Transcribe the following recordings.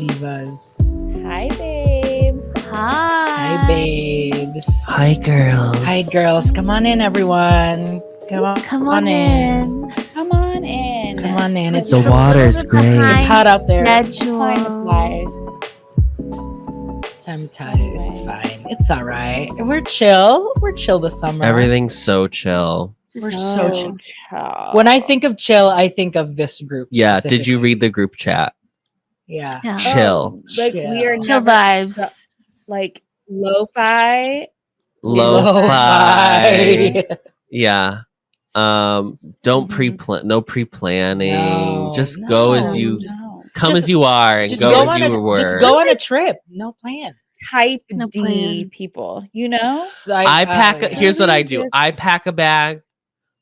divas. Hi, babes. Hi, babes. Hi, girls. Hi, girls. Come on in, everyone. Come on in. Come on in. Come on in. It's The water's great. It's hot out there. Climatized. It's fine. It's all right. We're chill. We're chill this summer. Everything's so chill. We're so chill. When I think of chill, I think of this group. Yeah. Did you read the group chat? Yeah. Chill. Like we are Chill never vibes. like lo-fi. Lo-fi. Yeah. Don't pre-plan. No pre-planning. No, just go as you come as you are and just go as you were. Just go on a trip. No plan. Type No D plan. people, you know? I pack. yeah. Here's what I do. I pack a bag.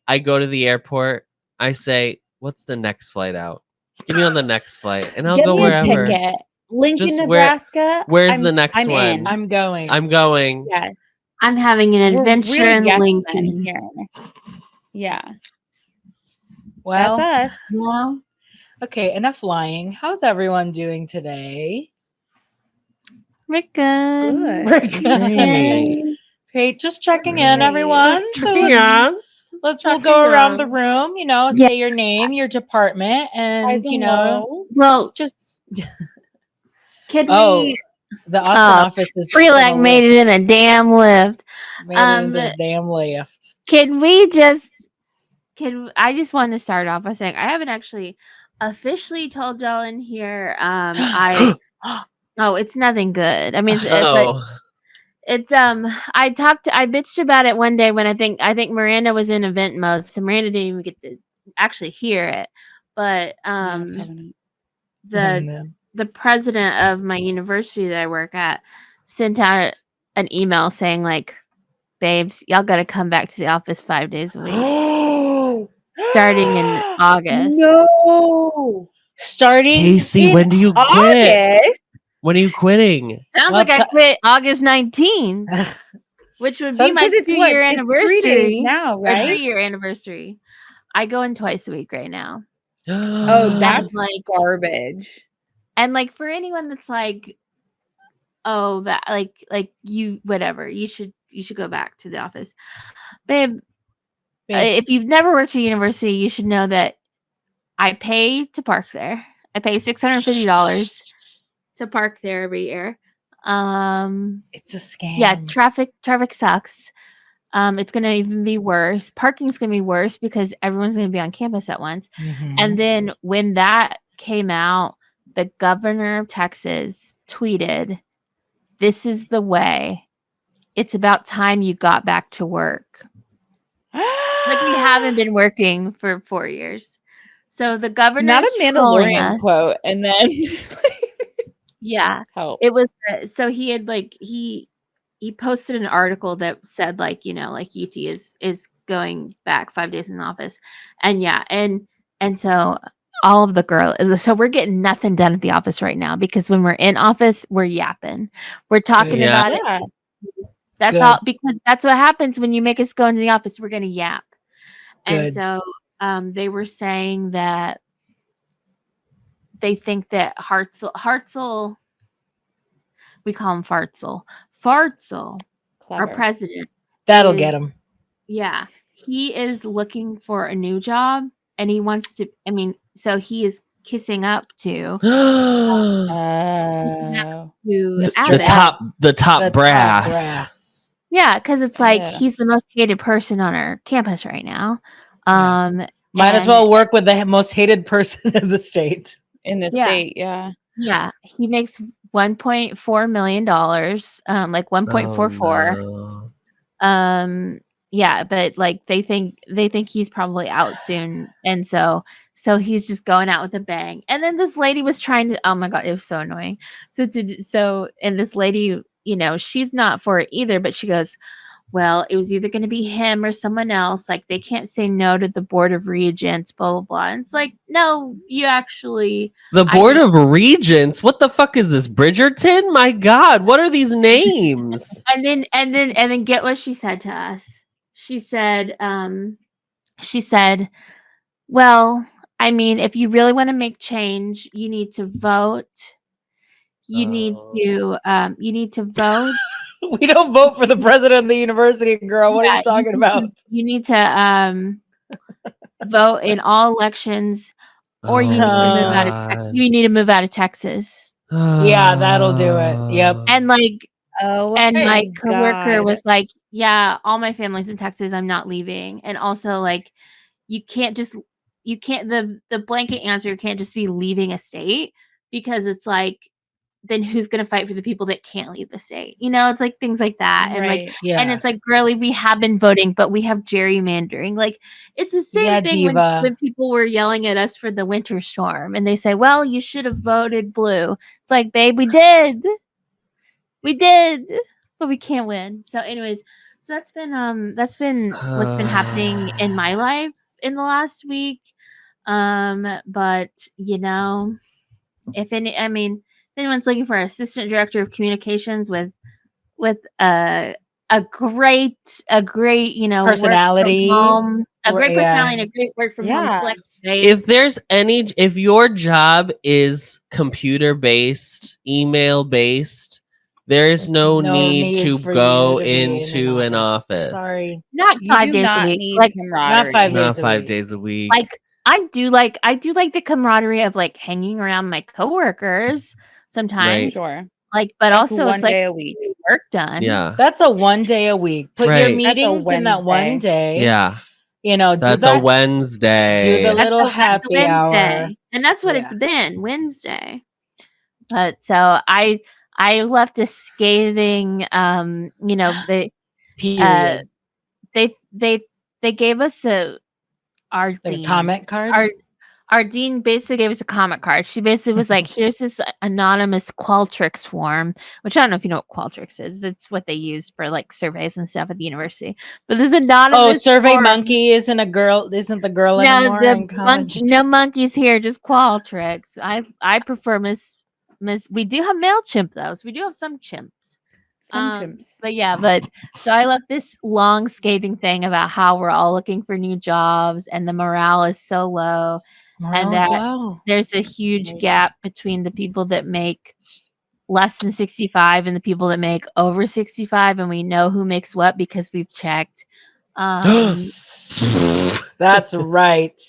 I go to the airport. I say, "What's the next flight out? Give me on the next flight, and I'll Get go me wherever." a ticket. Lincoln, Just Nebraska. where's the next I'm one? in. I'm going. I'm going. Yes. I'm having an We're adventure real in yes men Lincoln. here. Yeah. Well, That's us. Well, okay, enough lying. How's everyone doing today? we're good. We're good. Great. Just checking in, everyone. We'll go around the room, say your name, your department, and just Can the Austin office is Freelak made it in a damn lift. Made it in this damn lift. I just want to start off by saying I haven't actually officially told y'all in here. It's nothing good. I mean, it's I bitched about it one day when I think Miranda was in event mode, so Miranda didn't even get to actually hear it. But the president of my university that I work at sent out an email saying, like, babes, y'all got to come back to the office 5 days a week. Starting in August. No. Starting Casey, when do you quit? August? When are you quitting? Sounds like I quit August 19th, which would be my 2-year anniversary. It's 3 days now, right? 3-year anniversary. I go in twice a week right now. That's like garbage. And like for anyone that's like, oh, that like you whatever, you should go back to the office, babe. If you've never worked at university, you should know that I pay to park there. I pay $650 to park there every year. It's a scam. Yeah, traffic sucks. It's gonna even be worse. Parking's gonna be worse because everyone's gonna be on campus at once. Mm-hmm. And then when that came out, the governor of Texas tweeted, "This is the way. It's about time you got back to work." Like we haven't been working for 4 years. So the governor, not a Mandalorian quote, and then yeah, help. It was so he had he posted an article that said like UT is going back 5 days in the office, and so all of the girls, so we're getting nothing done at the office right now because when we're in office we're yapping, we're talking about it. That's all, because that's what happens when you make us go into the office. We're gonna yap. And so they were saying that they think that Hartzell, we call him Fartzell, our president. That'll get him. Yeah. He is looking for a new job and he wants to, so he is kissing up to the top brass. Yeah, because it's like he's the most hated person on our campus right now. Might as well work with the most hated person in the state. State, yeah. He makes $1.4 million, like 1.44. Yeah, but like they think he's probably out soon, and so he's just going out with a bang. And then this lady was trying to, oh my god, it was so annoying. And this lady, she's not for it either, but she goes, well, it was either going to be him or someone else. Like, they can't say no to the Board of Regents, blah, blah, blah. And it's like, no, you actually... The Board of Regents? What the fuck is this? Bridgerton? My God, what are these names? and then get what she said to us. She said, well, I mean, if you really want to make change, you need to vote you need to vote. We don't vote for the president of the university, girl. What are you talking about? You need to vote in all elections, or you need to move out of you need to move out of Texas. Yeah, that'll do it. Yep. And like, and my my coworker God. was like, "Yeah, all my family's in Texas. I'm not leaving." And also, like, you can't the blanket answer can't just be leaving a state, because it's like, then who's going to fight for the people that can't leave the state? You know, it's like things like that. And like, and it's like, girly, we have been voting, but we have gerrymandering. Like, it's the same thing when people were yelling at us for the winter storm and they say, well, you should have voted blue. It's like, babe, we did, but we can't win. So anyways, so that's been what's been happening in my life in the last week. But you know, if anyone's looking for an assistant director of communications with a great, you know, personality, a great personality and a great work from home flex space. If your job is computer based, email based, there is no need to go into an office. Sorry, not 5 days a week. Like not 5 days. Not 5 days a week. Like I do like the camaraderie of like hanging around my coworkers sometimes. Sure. Like, but that's also it's like a week work done. Yeah, that's a 1 day a week. Put your meetings in that 1 day. Yeah, you know, that's a Wednesday. Do the little happy hour, and that's what it's been, Wednesday. But so I left a scathing. You know, they gave us our dean, comment card. Our dean basically gave us a comment card. She basically was like, here's this anonymous Qualtrics form, which I don't know if you know what Qualtrics is. That's what they used for like surveys and stuff at the university. But this anonymous Survey Monkey isn't the girl anymore. No monkeys here, just Qualtrics. I prefer Miss. We do have MailChimp though, so we do have some chimps. But so I left this long scathing thing about how we're all looking for new jobs and the morale is so low. And that there's a huge gap between the people that make less than 65 and the people that make over 65, and we know who makes what because we've checked. That's right.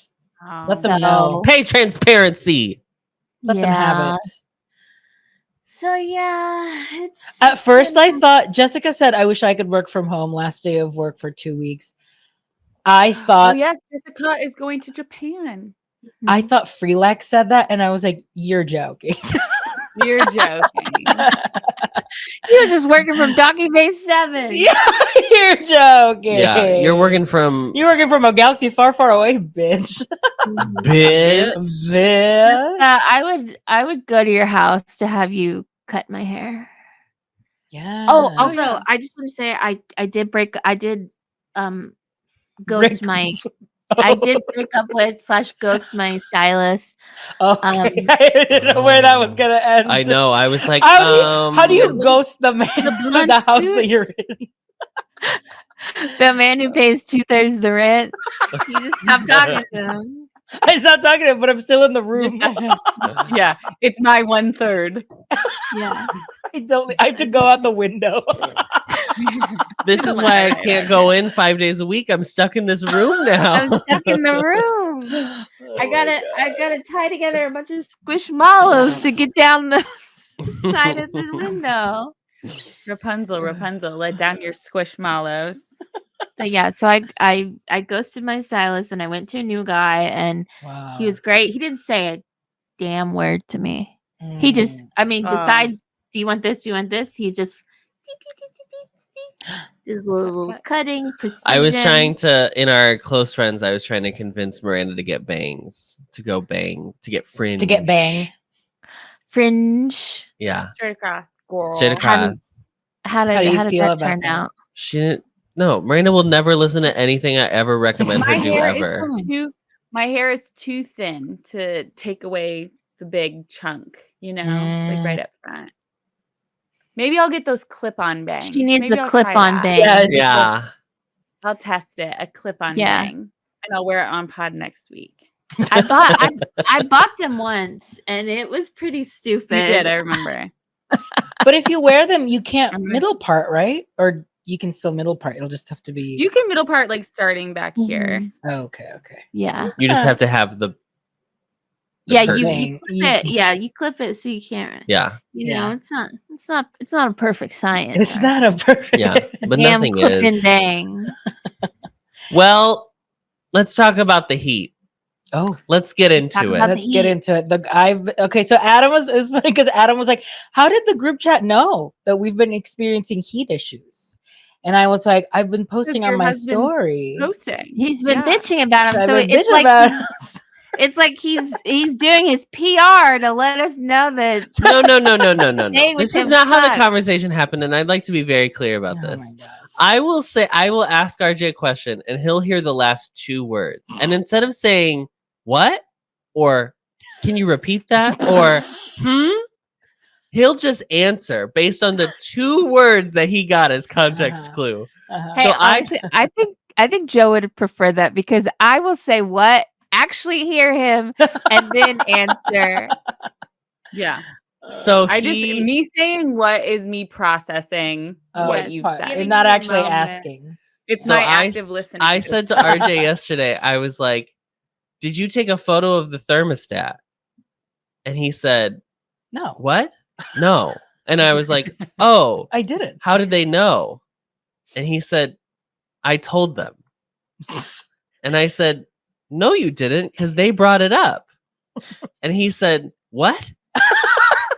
Let them know. Pay transparency. Let them have it. So yeah, it's at first I thought, Jessica said, I wish I could work from home last day of work for 2 weeks. I thought, yes, Jessica is going to Japan. I thought Freelax said that, and I was like, "You're joking." You're joking. You're just working from Donkey Base 7. Yeah, you're joking. Yeah, you're working from a galaxy far, far away, bitch. Bitch. I would go to your house to have you cut my hair. Yeah. Oh, also, I just want to say I did ghost my. I did break up with / ghost my stylist. Okay. I didn't know where that was gonna end. I know. I was like, how do you ghost the man in the house that you're in? The man who pays 2/3 the rent. You just stop talking to him. I stopped talking to him, but I'm still in the room. Yeah, it's my 1/3. Yeah. I have to go out the window. This is why I can't go in 5 days a week. I'm stuck in this room now. I'm stuck in the room. I gotta tie together a bunch of squishmallows to get down the side of the window. Rapunzel, let down your squishmallows. But yeah, so I ghosted my stylist and I went to a new guy, and he was great. He didn't say a damn word to me. He just, besides, do you want this? Do you want this? He just his little cutting precision. I was trying to, in our close friends, I was trying to convince Miranda to get bangs, to get fringe. To get bang. Fringe. Yeah. Straight across, girl. Straight across. How did that turn out? No, Miranda will never listen to anything I ever recommend her do ever. My hair is too thin to take away the big chunk, like right up front. Maybe I'll get those clip-on bangs. She needs a clip-on bang. Yeah. I'll test it, a clip-on bang, and I'll wear it on pod next week. I bought them once, and it was pretty stupid. You did, I remember. But if you wear them, you can't middle part, right? Or you can still middle part. It'll just have to be. You can middle part like starting back here. Okay. Yeah. You just have to have the Yeah, curtain. you clip it. Yeah, you clip it so you can't. Yeah. You know, it's not a perfect science. It's not a perfect. Yeah, but Damn nothing clip is. and bang. Well, let's talk about the heat. Oh, let's get into it. Let's get into it. Okay. So Adam it was funny because Adam was like, "How did the group chat know that we've been experiencing heat issues?" And I was like, "I've been posting on my story. Posting. He's been bitching about him. So So it's like he's doing his PR to let us know that. No. This is not how the conversation happened, and I'd like to be very clear about this. I will ask RJ a question, and he'll hear the last 2 words, and instead of saying "what" or "can you repeat that" or he'll just answer based on the 2 words that he got as context clue. Hey, So honestly, I think Joe would prefer that because I will say what, actually hear him, and then answer. Yeah. So me saying what is me processing what you said. And not actually asking. It's my active listening. I said to RJ yesterday, I was like, "Did you take a photo of the thermostat?" And he said, "No." "What? No." And I was like, "Oh, I didn't. How did they know?" And he said, "I told them." And I said, "No, you didn't, because they brought it up." And he said, "What?"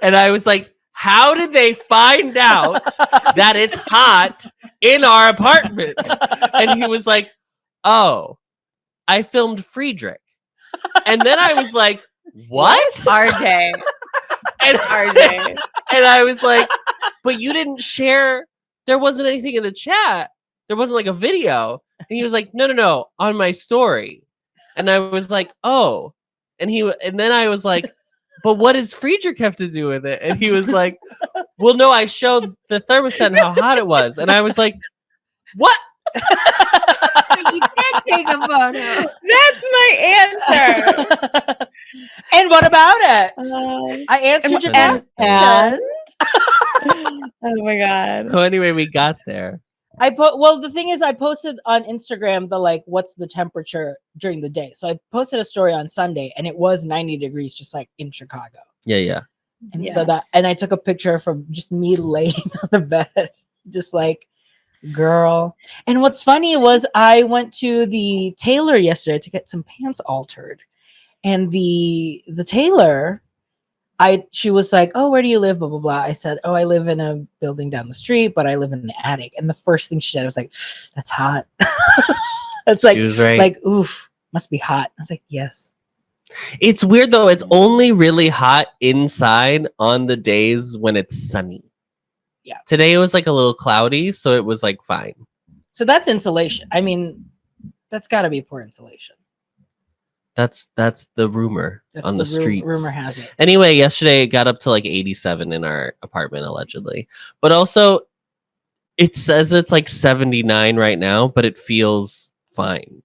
And I was like, "How did they find out that it's hot in our apartment?" And he was like, "Oh, I filmed Friedrich." And then I was like, "What?" RJ. And RJ. And I was like, "But you didn't share. There wasn't anything in the chat. There wasn't like a video." And he was like, No, on my story." And I was like, "Oh." And then I was like, "But what does Friedrich have to do with it?" And he was like, "Well, no, I showed the thermostat and how hot it was." And I was like, "What?" You did take a photo. That's my answer. And what about it? I answered your question. And oh my god. So anyway, we got there. Well, the thing is, I posted on Instagram what's the temperature during the day. So I posted a story on Sunday, and it was 90 degrees, just like in Chicago. Yeah. And so and I took a picture from just me laying on the bed, just like, girl. And what's funny was I went to the tailor yesterday to get some pants altered, and the tailor, she was like, "Oh, where do you live?" Blah blah blah. I said, "Oh, I live in a building down the street, but I live in the attic." And the first thing she said was like, "That's hot." It's like, she was right. Like, oof, must be hot. I was like, yes. It's weird though. It's only really hot inside on the days when it's sunny. Yeah. Today it was like a little cloudy, so it was like fine. So that's insulation. I mean, that's got to be poor insulation. That's the rumor on the streets. Rumor has it. Anyway, yesterday it got up to like 87 in our apartment allegedly. But also it says it's like 79 right now, but it feels fine.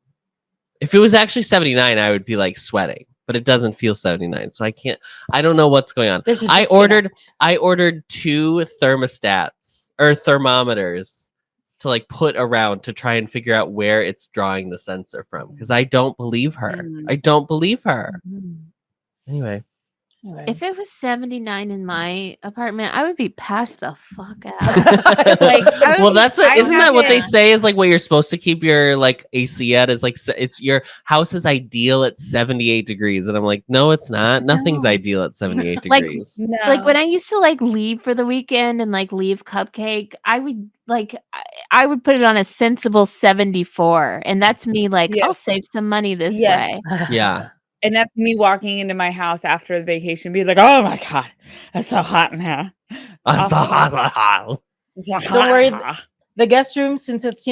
If it was actually 79, I would be like sweating, but it doesn't feel 79. So I don't know what's going on. I ordered 2 thermostats or thermometers to like put around to try and figure out where it's drawing the sensor from, because I don't believe her. I don't believe her. Anyway. If it was 79 in my apartment, I would be passed the fuck out. Well, isn't that what they say is like what you're supposed to keep your like AC at, is like it's your house is ideal at 78 degrees. And I'm like, no, it's not. Nothing's ideal at 78 degrees. Like when I used to like leave for the weekend and like leave Cupcake, I would put it on a sensible 74. And that's me like, I'll save some money this way. Yeah. And that's me walking into my house after the vacation, be like, "Oh my god, it's so hot in here. It's so hot. Don't worry. The guest room, since it's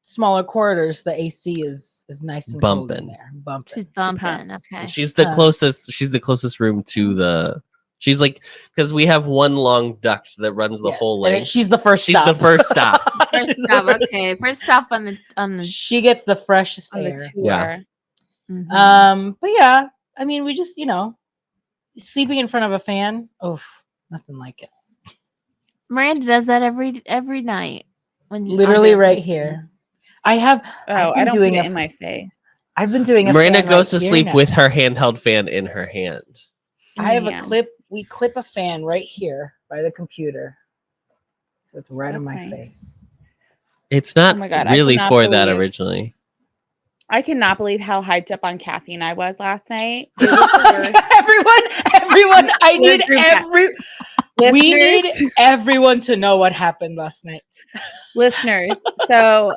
smaller corridors, the AC is nice and bumping. Cold in there. Bumping. She's bumping. Okay. She's the closest. She's the closest room to the. She's like, because we have one long duct that runs the whole length. She's the first. She's the first stop. First stop. Okay. First stop on the. She gets the freshest on air. the tour. Yeah. Mm-hmm. But yeah, I mean, we just sleeping in front of a fan. Oof, nothing like it. Miranda does that every night. Literally right here. I've I been don't doing put it a in my face. I've been doing a Miranda fan goes right to here sleep now. with her handheld fan in her hand. I have a Hands. clip. We clip a fan right here by the computer, so it's right on That's my nice. face. It's not Oh my God, I really cannot for that believe- originally. I cannot believe how hyped up on caffeine I was last night. It was the worst. everyone, I We're need group chat. we need Listeners, everyone to know what happened last night. listeners. So,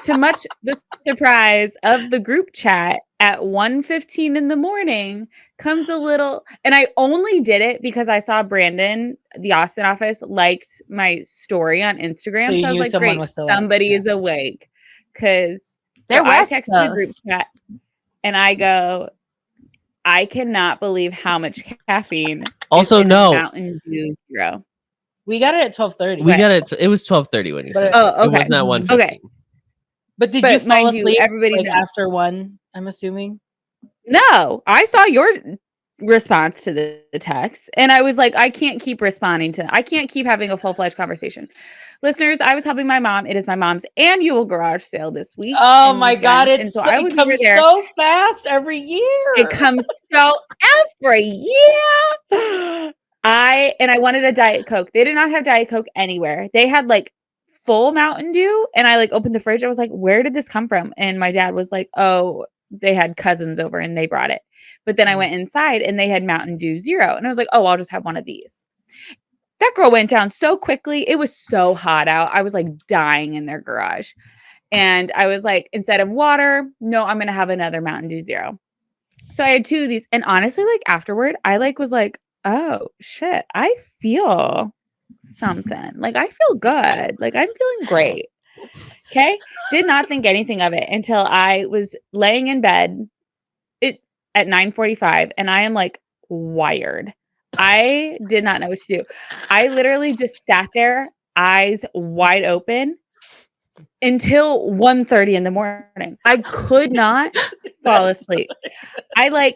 to much the surprise of the group chat, at 1:15 in the morning comes a little, and I only did it because I saw Brandon, the Austin office, liked my story on Instagram. So you I was knew like, someone great, was still up. somebody Yeah. is awake. Because They're I West text the group Coast. chat and I go, I cannot believe how much caffeine Also, is in no. Mountain Dew Zero. We got it at 12:30. We got it. It was 12:30 when you But said it- it. Oh, It okay. was not 1:15. Okay. But did But you fall mind you, asleep everybody like knows. after 1? I'm assuming. No, I saw your response to the text and I was like, I can't keep having a full-fledged conversation. Listeners, I was helping my mom. It is my mom's annual garage sale this week. Oh and my weekend. God! And so I It was over comes there. so fast every year. It comes so every year. I wanted a Diet Coke. They did not have Diet Coke anywhere. They had like full Mountain Dew, and I like opened the fridge. I was like, "Where did this come from?" And my dad was like, "Oh, they had cousins over and they brought it." But then I went inside and they had Mountain Dew Zero, and I was like, "Oh, I'll just have one of these." That girl went down so quickly. It was so hot out. I was like dying in their garage. And I was like, instead of water, no, I'm going to have another Mountain Dew Zero. So I had 2 of these. And honestly, like afterward, I like was like, oh shit, I feel something. Like I feel good. Like I'm feeling great. Okay. Did not think anything of it until I was laying in bed at 9:45 and I am like wired. I did not know what to do. I literally just sat there, eyes wide open until 1:30 in the morning. I could not fall asleep. I was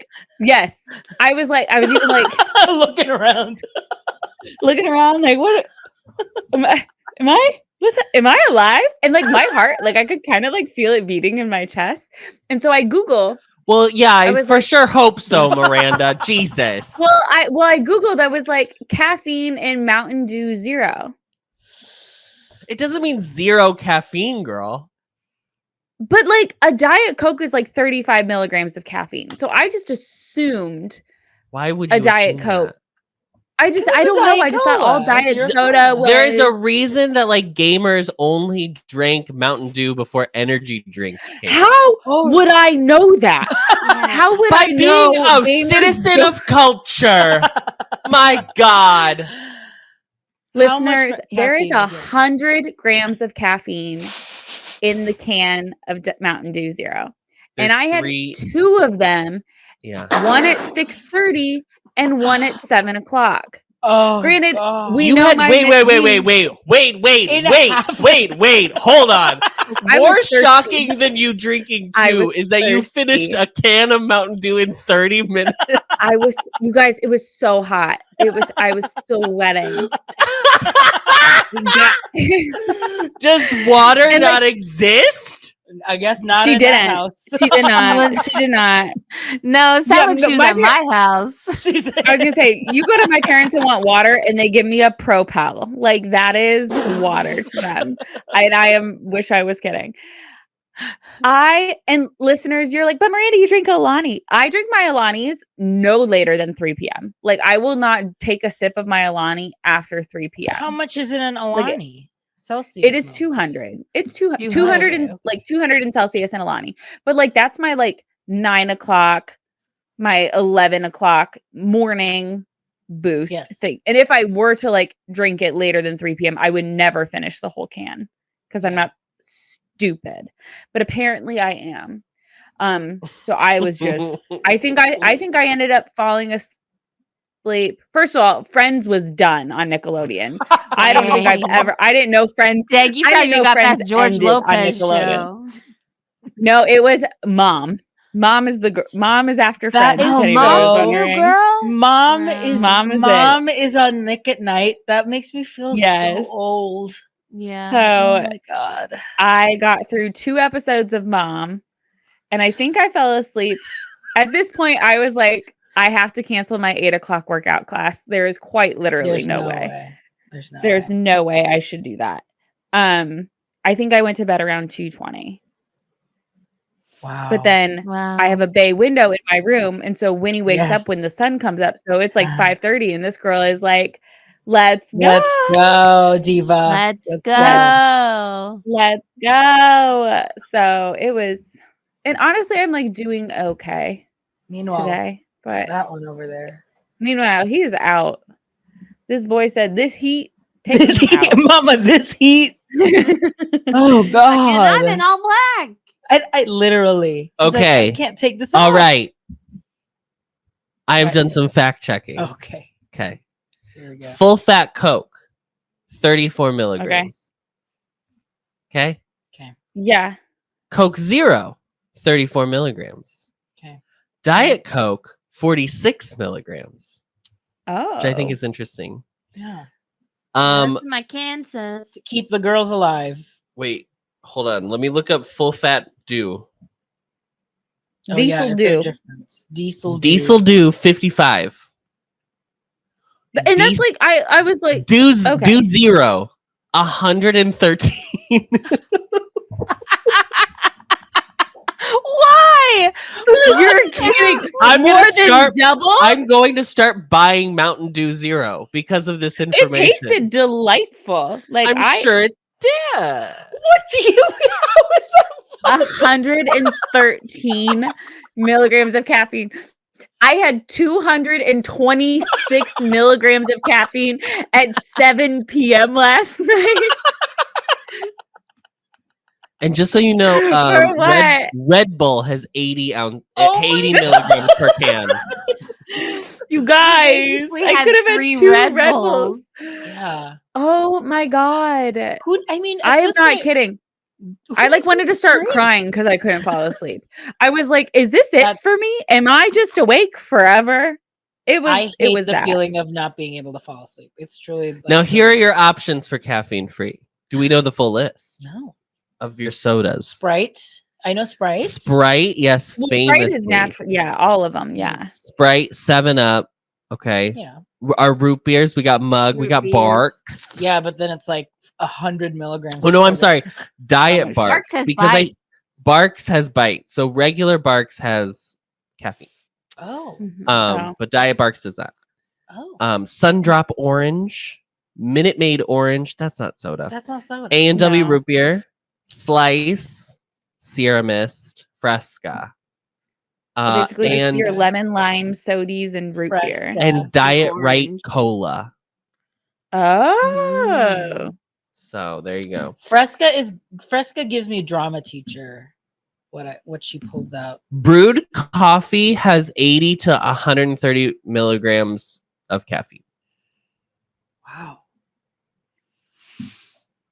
even like looking around like, what am I alive? And like my heart, like I could kind of like feel it beating in my chest. And so I Google. Well, yeah, I was for like- sure hope so, Miranda. Jesus. Well, I Googled, I was like caffeine in Mountain Dew Zero. It doesn't mean zero caffeine, girl. But like a Diet Coke is like 35 milligrams of caffeine. So I just assumed Why would you a Diet assume Coke. that? I don't know. I just thought all Diet soda was... There is a reason that like gamers only drank Mountain Dew before energy drinks came. How would I know that? How would By I know? being a citizen of culture. My God. Listeners, there is caffeine is it? 100 grams of caffeine in the can of Mountain Dew Zero. There's and I had 3 2 of them. Yeah. One at 6:30 and one at 7:00. Oh, Granted, God. we You know had my wait, In half- hold on. I More was thirsty. shocking than you drinking I 2 was is that you thirsty. finished a can of Mountain Dew in 30 minutes. You guys, it was so hot. I was sweating. Does water And, not exist? I guess not. She in didn't. That house. She did not. She did not. No, it sounded like no, she was my at my house. I was gonna say, you go to my parents and want water, and they give me a Propel. Like that is water to them. Wish I was kidding. And listeners, you're like, but Miranda, you drink Alani. I drink my Alanis no later than 3 p.m. Like I will not take a sip of my Alani after 3 p.m. How much is it in Like, Alani? Celsius. It is 200. It's 200 and Okay. like 200 in Celsius and Alani. But like that's my like 9 o'clock, my 11 o'clock morning boost thing. And if I were to like drink it later than 3 p.m., I would never finish the whole can because I'm not stupid. But apparently I am. So I was just I think I ended up falling asleep. First of all, Friends was done on Nickelodeon. I don't think I didn't know Friends. Dag, you I probably didn't know got Friends past George ended on Lopez Nickelodeon. show. No, it was Mom. Mom is after That Fred. is If so- anybody was wondering. girl. Mom Mom is is on Nick at Night. That makes me feel Yes. so old. Yeah. So Oh my God. I got through 2 episodes of Mom, and I think I fell asleep. At this point, I was like, I have to cancel my 8:00 workout class. There is quite literally There's no way. There's No way I should do that. I think I went to bed around 2:20. Wow. But then I have a bay window in my room, and so Winnie wakes up when Yes. the sun comes up. So it's like 5:30, and this girl is like, "Let's go, Let's go, diva. Let's go. let's go." So it was, and honestly, I'm like doing okay Meanwhile, today. But that one over there. meanwhile, he's out. This boy said, "This heat takes This me heat, out." Mama, this heat. Oh And God. I'm in all black. I literally. He's like, Okay. I can't take this All off. right. I have What? done some fact checking. Okay. Okay. Here we go. Full fat Coke, 34 milligrams. Okay. Yeah. Coke Zero, 34 milligrams. Okay. Diet Coke, 46 milligrams, Oh, which I think is interesting. Yeah. Um, That's what my can says. To keep the girls alive. wait, hold on. Let me look up full fat Dew. Oh, Diesel is there a Dew. difference? Diesel Dew, 55. and that's like I was like, Dew okay. Zero, 113. Why? You're kidding. I'm More gonna than start. double. I'm going to start buying Mountain Dew Zero because of this It information. tasted delightful. Like I'm sure it did. What do you? How is that? 113 milligrams of caffeine. I had 226 milligrams of caffeine at 7 p.m. last night. And just so you know, For what? Red Bull has 80 Oh my 80 God. milligrams per can. You guys, basically I had could have had 3 2 Red Red Bulls. Bulls. Yeah. Oh my God. Who? I mean, I at am this not point, kidding. who I like is wanted to start great? crying because I couldn't fall asleep. I was like, is this it That- for me? Am I just awake forever? It was I hate it was the that. feeling of not being able to fall asleep. It's truly. Like, Now, here are your options for caffeine free. Do we know the full list No. of your sodas? Sprite. I know Sprite. Sprite, yes, Well, famously. Sprite is natural. Yeah, all of them. Yeah. Sprite, 7-Up. Okay. Yeah. Our root beers, we got Mug, we Root got beers. Barks. Yeah, but then it's like 100 milligrams. Oh of no, I'm sugar. sorry. Diet much? Barks. Barks has Because bite. Barks has bite. So regular Barks has caffeine. Oh. Oh. But Diet Barks does not. Oh. Sundrop Orange, Minute Maid Orange, that's not soda. That's not soda. A&W No. Root Beer, Slice, Sierra Mist, Fresca. So basically, just and your lemon, lime, sodies, and root beer. Fresca. and Diet Right Orange. Cola. Oh. So there you go. Fresca gives me drama teacher. What she pulls out. Brewed coffee has 80 to 130 milligrams of caffeine. Wow.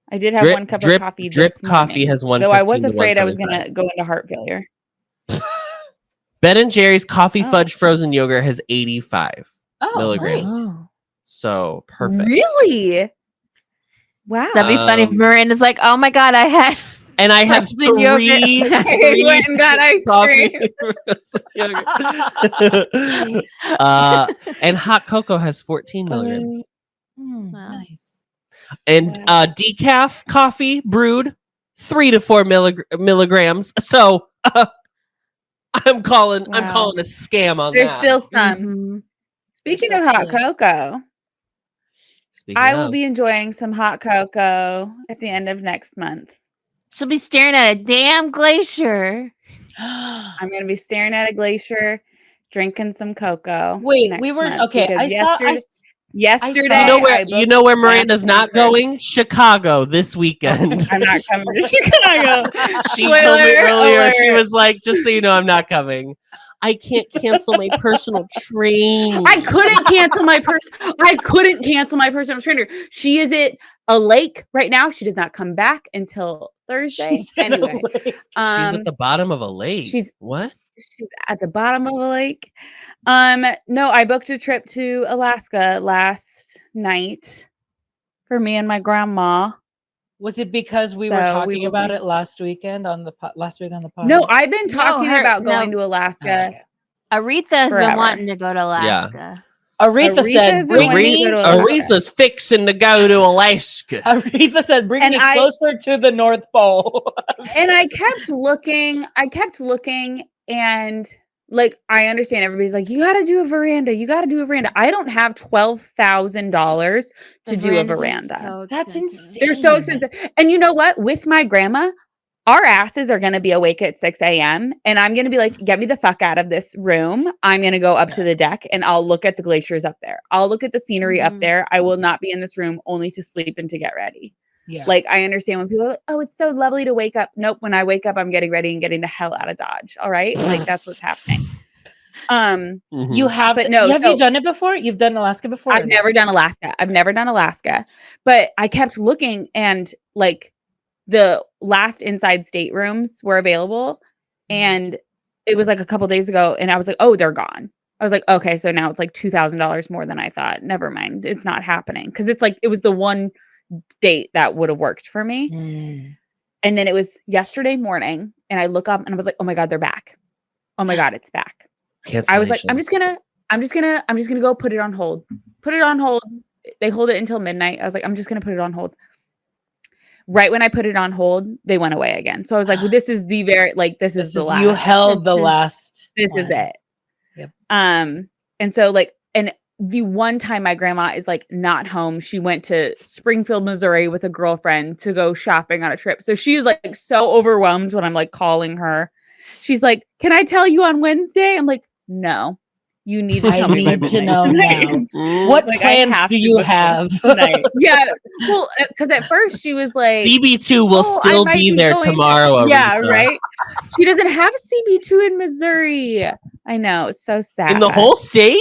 I did have one cup of coffee. Drip this coffee morning, has though I was 115 to afraid I was going 175. to go into heart failure. Ben and Jerry's coffee Oh. fudge frozen yogurt has 85 Oh, milligrams. nice. So perfect. Really? Wow. That'd be funny if Miranda's like, oh my God, I had And I had frozen yogurt. three went and got ice coffee cream. frozen yogurt. And hot cocoa has 14 milligrams. Hmm, Wow. Nice. And Wow. decaf coffee brewed 3 to 4 milligrams. So I'm calling a scam on There's that. still some. Mhm. Speaking There's of hot definitely- cocoa, Speaking I will of, be enjoying some hot cocoa at the end of next month. She'll be staring at a damn glacier. I'm going to be staring at a glacier, drinking some cocoa. Wait, next we were month, okay. because I yesterday, you know where I you booked Miranda's my not conference. going? Chicago this weekend. I'm not coming to Chicago. She told me Spoiler earlier. She alert. was like, "Just so you know, I'm not coming. I can't cancel my personal train. I couldn't cancel my personal trainer. She is at a lake right now. She does not come back until Thursday. She's in a Anyway, lake. She's at the bottom of a lake. she's- What? She's at the bottom of a lake. No, I booked a trip to Alaska last night for me and my grandma. Was it because we were talking about it last weekend on the last week on the podcast? No, I've been talking about going to Alaska. Aretha has been wanting to go to Alaska. Yeah. Aretha said, Aretha's fixing to go to Alaska. Aretha said, bring me closer to the North Pole. And I kept looking, and like, I understand everybody's like, you got to do a veranda. I don't have $12,000 to do a veranda. That's insane. They're so expensive. And you know what? With my grandma, our asses are going to be awake at 6 a.m. and I'm going to be like, get me the fuck out of this room. I'm going to go up to the deck and I'll look at the glaciers up there. I'll look at the scenery up there. I will not be in this room only to sleep and to get ready. Yeah. Like, I understand when people are like, oh, it's so lovely to wake up. Nope. When I wake up, I'm getting ready and getting the hell out of Dodge. All right. Like, that's what's happening. You have, but no, have you done it before? You've done Alaska before? I've never done Alaska, but I kept looking and like, the last inside staterooms were available and it was like a couple days ago and I was like, oh, they're gone. I was like, okay, so now it's like $2,000 more than I thought. Never mind. It's not happening. Cause it's like, it was the one date that would have worked for me. And then it was yesterday morning and I look up and I was like, oh my God, they're back. Oh my God, it's back. I was like, I'm just gonna go put it on hold. They hold it until midnight. I was like, I'm just gonna put it on hold. Right when I put it on hold, they went away again. So I was like, well, this is the very, like, this is the last. You held the last. This is it. Yep. And so like, and the one time my grandma is like not home, she went to Springfield, Missouri with a girlfriend to go shopping on a trip. So she's like so overwhelmed when I'm like calling her. She's like, can I tell you on Wednesday? I'm like, no. You need to tell me. I need to know now. What plans do you have? Yeah. Well, because at first she was like, CB2 will still be there tomorrow. Yeah, right. She doesn't have CB2 in Missouri. I know. It's so sad. In the whole state?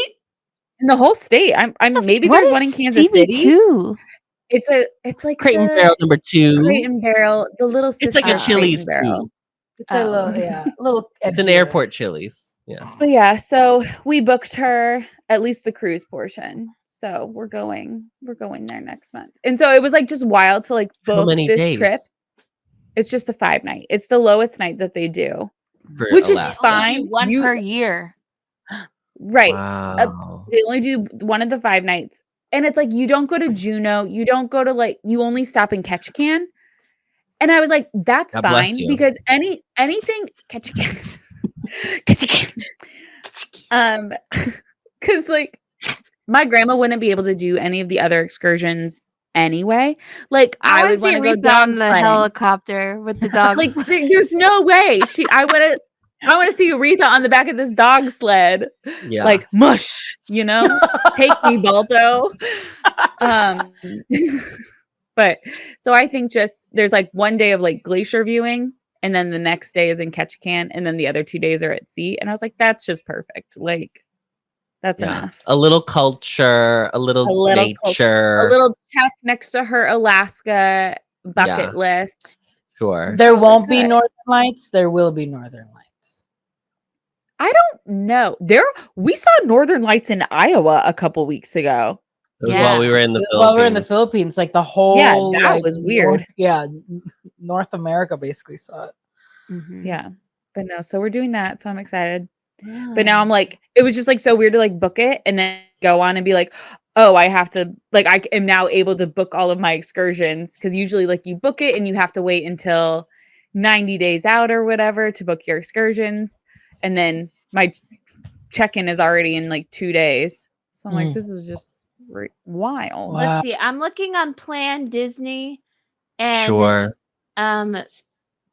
In the whole state. I'm maybe there's one in Kansas City. It's like Crate and Barrel number 2. Crate and Barrel. The little sister. It's like a Chili's too. It's a little. It's an airport Chili's. Yeah. But yeah, so we booked her at least the cruise portion. So we're going there next month. And so it was like just wild to like book this trip. It's just a 5-night. It's the lowest night that they do, which is fine. One per year. Right. Wow. They only do one of the 5 nights. And it's like, you don't go to Juneau. You don't go to like, you only stop in Ketchikan. And I was like, that's fine because anything Ketchikan. Because like my grandma wouldn't be able to do any of the other excursions anyway. Like I would want to go down the helicopter with the dogs. Like there's no way I want to see Aretha on the back of this dog sled. Yeah. Like mush, take me, Balto. But so I think just there's like one day of like glacier viewing. And then the next day is in Ketchikan. And then the other 2 days are at sea. And I was like, that's just perfect. Like, that's enough. A little culture, a little nature. A little check next to her Alaska bucket list. Sure. There won't be Northern Lights. There will be Northern Lights. I don't know. We saw Northern Lights in Iowa a couple weeks ago. It was while we were in the Philippines. While we were in the Philippines, like the whole that was weird. North America basically saw it. Mm-hmm. Yeah, but no, so we're doing that, so I'm excited. Yeah. But now I'm like, it was just like so weird to like book it and then go on and be like, oh, I have to like I am now able to book all of my excursions because usually like you book it and you have to wait until 90 days out or whatever to book your excursions, and then my check-in is already in like 2 days. So I'm like, this is just wild. Let's see. I'm looking on Plan Disney, and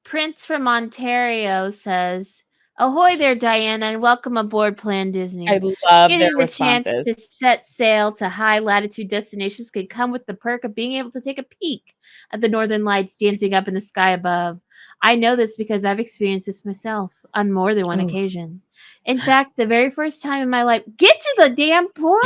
Prince from Ontario says, "Ahoy there, Diana, and welcome aboard Plan Disney. I love getting the chance to set sail to high latitude destinations can come with the perk of being able to take a peek at the Northern Lights dancing up in the sky above. I know this because I've experienced this myself on more than one occasion. In fact, the very first time in my life, get to the damn point."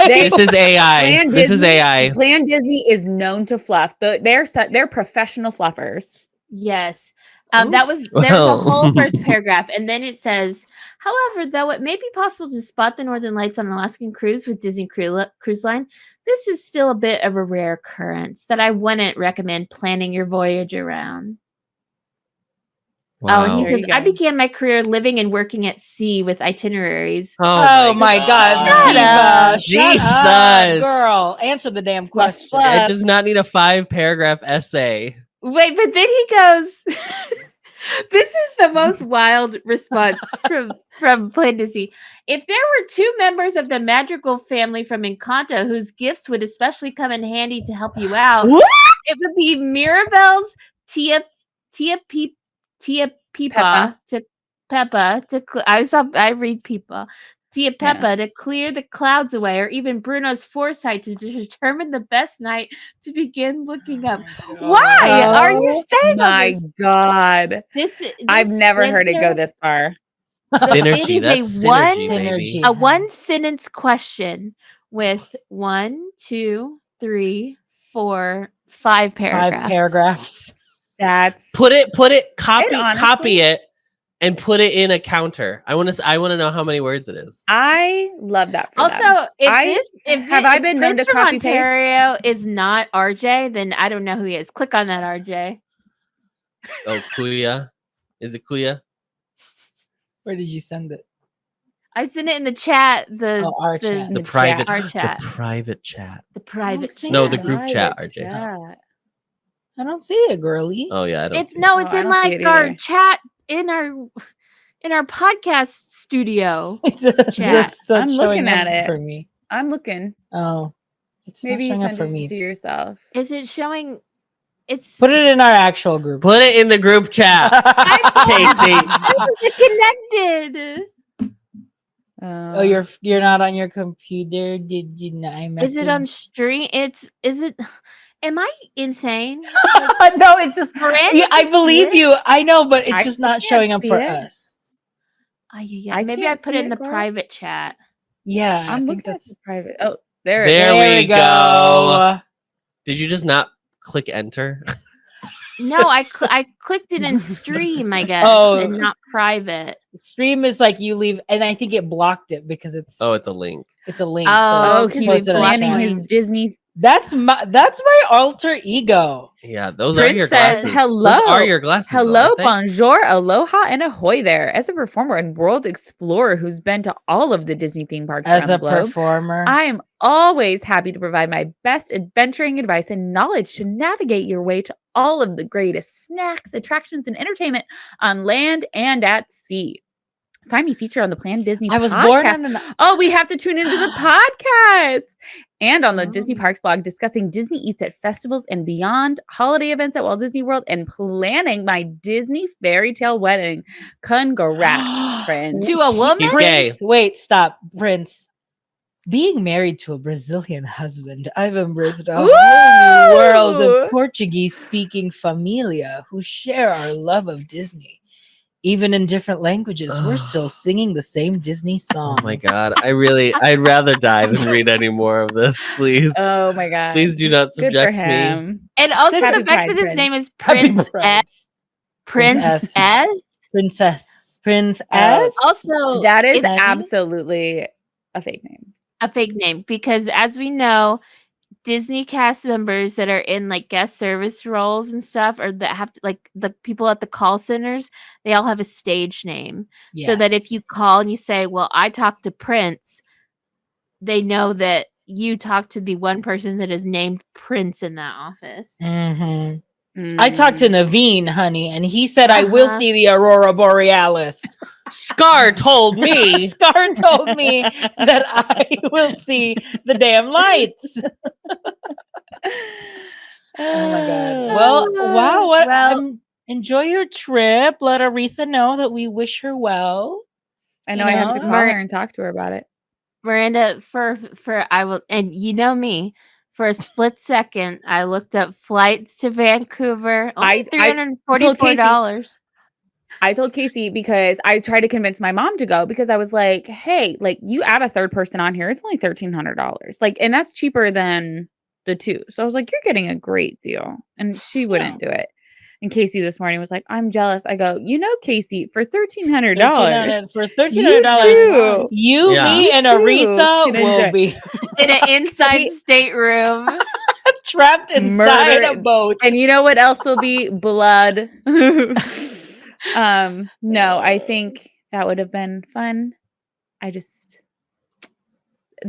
This is AI. This is AI. Plan Disney is known to fluff. They're professional fluffers. Yes. There's a whole first paragraph, and then it says, however, though it may be possible to spot the northern lights on an Alaskan cruise with Disney Cruise Line, this is still a bit of a rare occurrence that I wouldn't recommend planning your voyage around. Wow. Oh, and he says, I began my career living and working at sea with itineraries. Oh my God. Jesus. Shut up, girl. Answer the damn question. It does not need a 5-paragraph essay. Wait, but then he goes, this is the most wild response from Plain Disney. If there were 2 members of the magical family from Encanto whose gifts would especially come in handy to help you out, it would be Mirabelle's Tia Peepa to Peppa to I read Peepa. Tia Peppa to clear the clouds away, or even Bruno's foresight to determine the best night to begin looking up. Why are you saying my God? This I've never heard it go this far. Synergy. It is That's a 1-sentence question with 1, 2, 3, 4, 5 paragraphs. 5 paragraphs. That's copy it and put it in a counter. I want to know how many words it is. I love that. If I been known to copy Ontario is not RJ, then I don't know who he is. Click on that RJ. Oh, Kuya. Is it Kuya? Where did you send it? I sent it in the chat. Our chat. The private chat. The private chat. No, the group chat, RJ. I don't see it, girly. Oh yeah, it's in like our chat in our podcast studio. Chat. I'm looking at it for me. I'm looking. Oh, it's maybe not showing you up for me. To yourself. Is it showing? It's put it in our actual group. Put it in the group chat, Casey. Connected. Oh, you're not on your computer. Did you not? Is it on stream? Is it? Am I insane? No, it's just. I believe you. I know, but it's just not showing up for us. Yeah. Maybe I put it in the private chat. Yeah, I'm looking at the private. Oh, there we go. Did you just not click enter? No, I clicked it in stream, I guess, and not private. Stream is like you leave, and I think it blocked it because it's. Oh, it's a link. It's a link. Oh, he's planning his Disney. That's my alter ego. Yeah, those are your glasses. Hello, those are your glasses. Hello, bonjour, aloha, and ahoy there. As a performer and world explorer who's been to all of the Disney theme parks as around the globe, performer, I am always happy to provide my best adventuring advice and knowledge to navigate your way to all of the greatest snacks, attractions, and entertainment on land and at sea. Find me featured on the Planned Disney I was podcast. born Oh, we have to tune into the podcast. And on the Disney Parks blog, discussing Disney Eats at festivals and beyond, holiday events at Walt Disney World, and planning my Disney fairy tale wedding. Congrats, Prince. To a woman? He's gay. Wait, stop, Prince. Being married to a Brazilian husband, I've embraced a whole new world of Portuguese-speaking familia who share our love of Disney. Even in different languages, we're still singing the same Disney songs. Oh my God. I'd rather die than read any more of this, please. Oh my God. Please do not subject me. And also the fact that his name is Princess. Also, that is absolutely a fake name. A fake name, because as we know, Disney cast members that are in like guest service roles and stuff, or that have to, like the people at the call centers, they all have a stage name. Yes. So that if you call and you say, well, I talked to Prince, they know that you talked to the one person that is named Prince in that office. I talked to Naveen, honey, and he said I will see the Aurora Borealis. Scar told me. Scar told me that I will see the damn lights. Oh my God. Well, wow. Enjoy your trip. Let Aretha know that we wish her well. I know I have to call her and talk to her about it. Miranda, for I will, and you know me. For a split second, I looked up flights to Vancouver. Only $344. I told Casey because I tried to convince my mom to go because I was like, hey, like you add a third person on here, it's only $1,300. Like, and that's cheaper than the 2. So I was like, you're getting a great deal. And she wouldn't do it. And Casey this morning was like, I'm jealous. I go, Casey, for $1,300. For $1,300, you, me, and Aretha will be in an inside stateroom. Trapped inside a boat. And you know what else will be? Blood. No, I think that would have been fun. The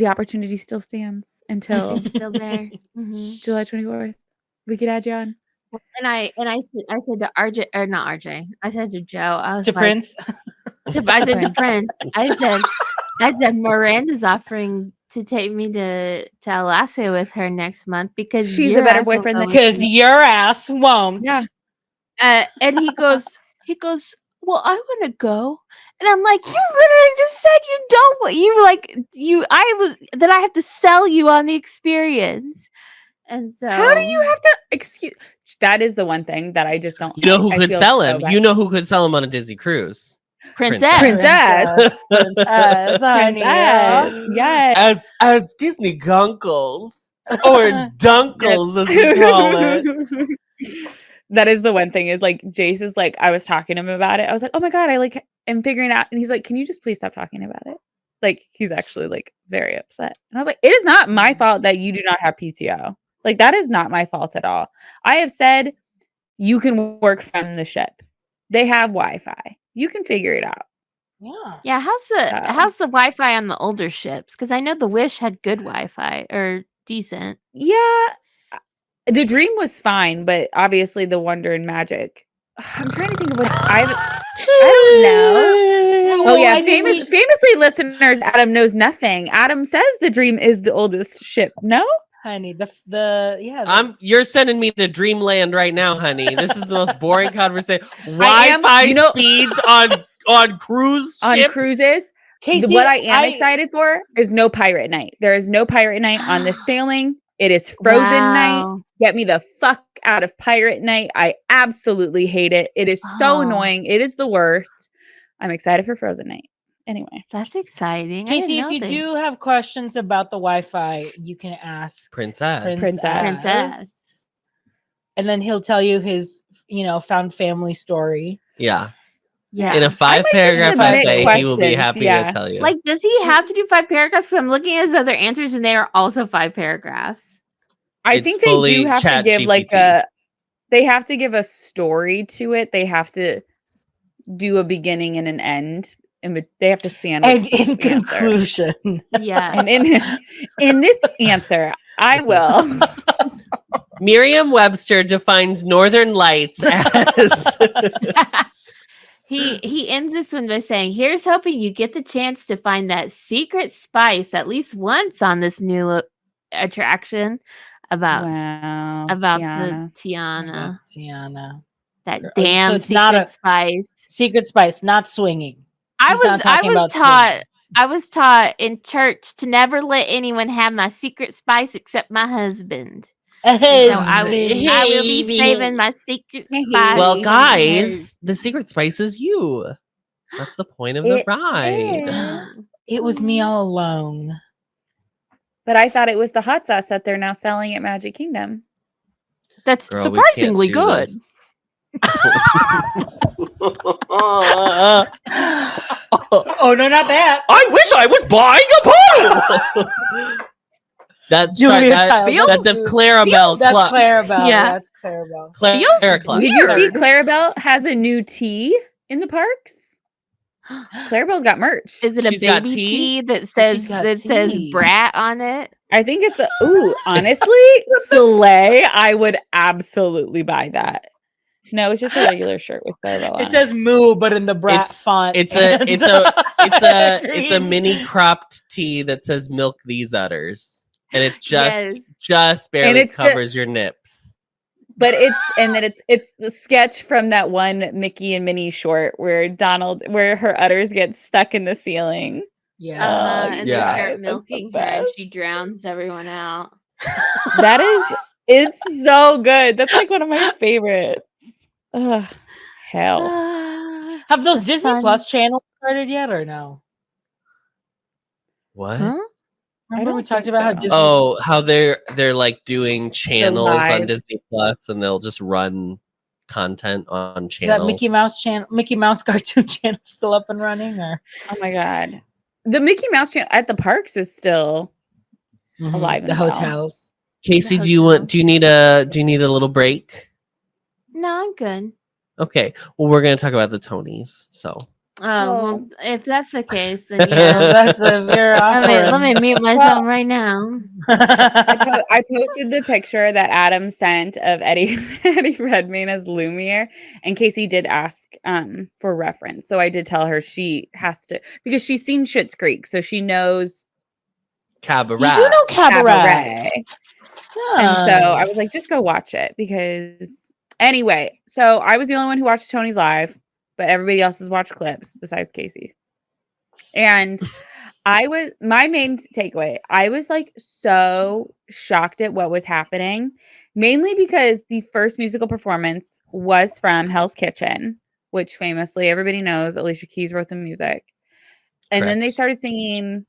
opportunity still stands until it's still there. July 24th. We could add you on. And I said to RJ, or not RJ, I said to Joe, I was to like, Prince. I said to Prince, I said Miranda's offering to take me to Alaska with her next month because she's a better boyfriend because your ass won't. Yeah. And he goes, well, I want to go. And I'm like, you literally just said you don't. That I have to sell you on the experience. And so, how do you have to excuse? That is the one thing that I just don't. You know who could sell him? You know who could sell him on a Disney cruise? Princess. Honey, yes. As Disney gunkles or dunkles, as we call it. That is the one thing is like Jace is like, I was talking to him about it. I was like, oh my God, I am figuring it out. And he's like, can you just please stop talking about it? Like, he's actually like very upset. And I was like, it is not my fault that you do not have PTO. Like, that is not my fault at all. I have said you can work from the ship. They have Wi-Fi. You can figure it out. Yeah. How's the Wi-Fi on the older ships? Because I know the Wish had good Wi-Fi or decent. Yeah. The Dream was fine, but obviously the Wonder and Magic. I'm trying to think of what I don't know. Oh yeah, famously, listeners, Adam knows nothing. Adam says the Dream is the oldest ship. No, honey, you're sending me to Dreamland right now, honey. This is the most boring conversation. Wi-Fi speeds on cruises. Casey, what I am excited for is no pirate night. There is no pirate night on this sailing. It is Frozen night. Get me the fuck out of pirate night. I absolutely hate it. It is so annoying. It is the worst. I'm excited for Frozen night. Anyway. That's exciting. Casey, if you do have questions about the Wi-Fi, you can ask Princess. And then he'll tell you his, found family story. Yeah. Yeah. In a 5-paragraph essay, he will be happy to tell you. Like, does he have to do 5 paragraphs? Because I'm looking at his other answers and they are also 5 paragraphs. I think they do have to give they have to give a story to it. They have to do a beginning and an end. And they have to sandwich. And in conclusion. Yeah. And in this answer, I will. Merriam-Webster defines Northern Lights as... He ends this one by saying, here's hoping you get the chance to find that secret spice at least once on this new attraction about the Tiana. That damn secret spice. Secret spice, not swinging. I was taught in church to never let anyone have my secret spice except my husband. So I will be saving my secret spice. Well, guys, the secret spice is you. That's the point of the ride. It was me all along. But I thought it was the hot sauce that they're now selling at Magic Kingdom. That's surprisingly good. Oh, no, not that. I wish I was buying a bottle. That's if Clarabelle. That's Clarabelle. Yeah, that's Clarabelle. Did you see Clarabelle has a new tea in the parks? Clarabelle's got merch. Is it a baby tea that says brat on it? I think it's honestly, Soleil, I would absolutely buy that. No, it's just a regular shirt with Clarabelle on it. Says moo, but in the brat font. It's a mini cropped tee that says milk these udders. And it just barely covers your nips. But it's the sketch from that one Mickey and Minnie short where her udders get stuck in the ceiling. Yeah. And they start milking her and she drowns everyone out. It's so good. That's like one of my favorites. Ugh, hell. Have those Disney Plus channels started yet or no? What? Huh? Remember we talked about how Disney... how they're like doing channels on Disney Plus and they'll just run content on channels. Is that Mickey Mouse cartoon channel still up and running? Or oh my god, the Mickey Mouse channel at the parks is still alive. The hotels. Casey, do you need a little break? No, I'm good. Okay. Well, we're gonna talk about the Tonys. So. Well, if that's the case, then yeah. That's a very let me mute myself right now. I posted the picture that Adam sent of Eddie Redmayne as Lumiere, and Casey did ask for reference. So I did tell her she has to, because she's seen Schitt's Creek, so she knows Cabaret. You do know Cabaret. And so I was like, just go watch it, because anyway, so I was the only one who watched Tony's live, but everybody else has watched clips besides Casey. And my main takeaway, I was like so shocked at what was happening, mainly because the first musical performance was from Hell's Kitchen, which famously everybody knows Alicia Keys wrote the music. And then they started singing,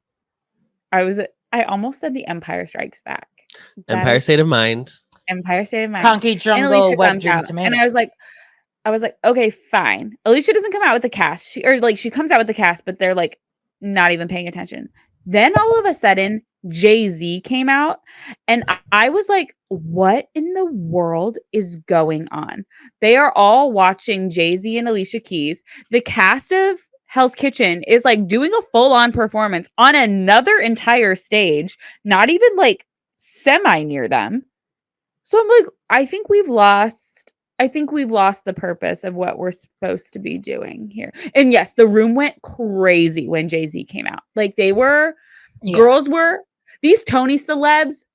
I almost said The Empire Strikes Back. Empire State of Mind. Empire State of Mind. Honky Jungle, Wet Dream Tomato. And I was like, okay, fine. Alicia doesn't come out with the cast. She comes out with the cast, but they're like not even paying attention. Then all of a sudden, Jay-Z came out, and I was like, what in the world is going on? They are all watching Jay-Z and Alicia Keys. The cast of Hell's Kitchen is like doing a full-on performance on another entire stage, not even like semi near them. So I'm like, I think we've lost the purpose of what we're supposed to be doing here. And yes, the room went crazy when Jay-Z came out. Like these Tony celebs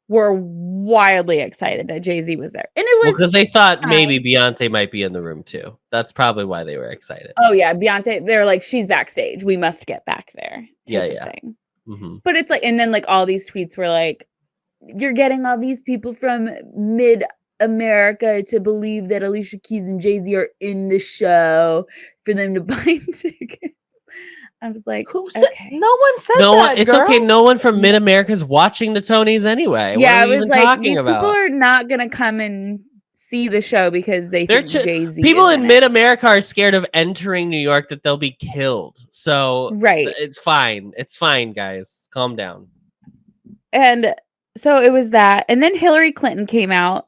were wildly excited that Jay-Z was there. And it was because they thought maybe Beyonce might be in the room too. That's probably why they were excited. Oh yeah, Beyonce, they're like, she's backstage. We must get back there. Yeah. But it's like, and then like all these tweets were like, you're getting all these people from mid-America to believe that Alicia Keys and Jay-Z are in the show for them to buy tickets. I was like, who said? Okay. No one said that. It's girl. okay. No one from Mid-America is watching the Tonys anyway. Yeah, what are we even talking about? People are not gonna come and see the show because they think Jay-Z. People in Mid-America are scared of entering New York, that they'll be killed. So it's fine. It's fine, guys. Calm down. And so it was that, and then Hillary Clinton came out.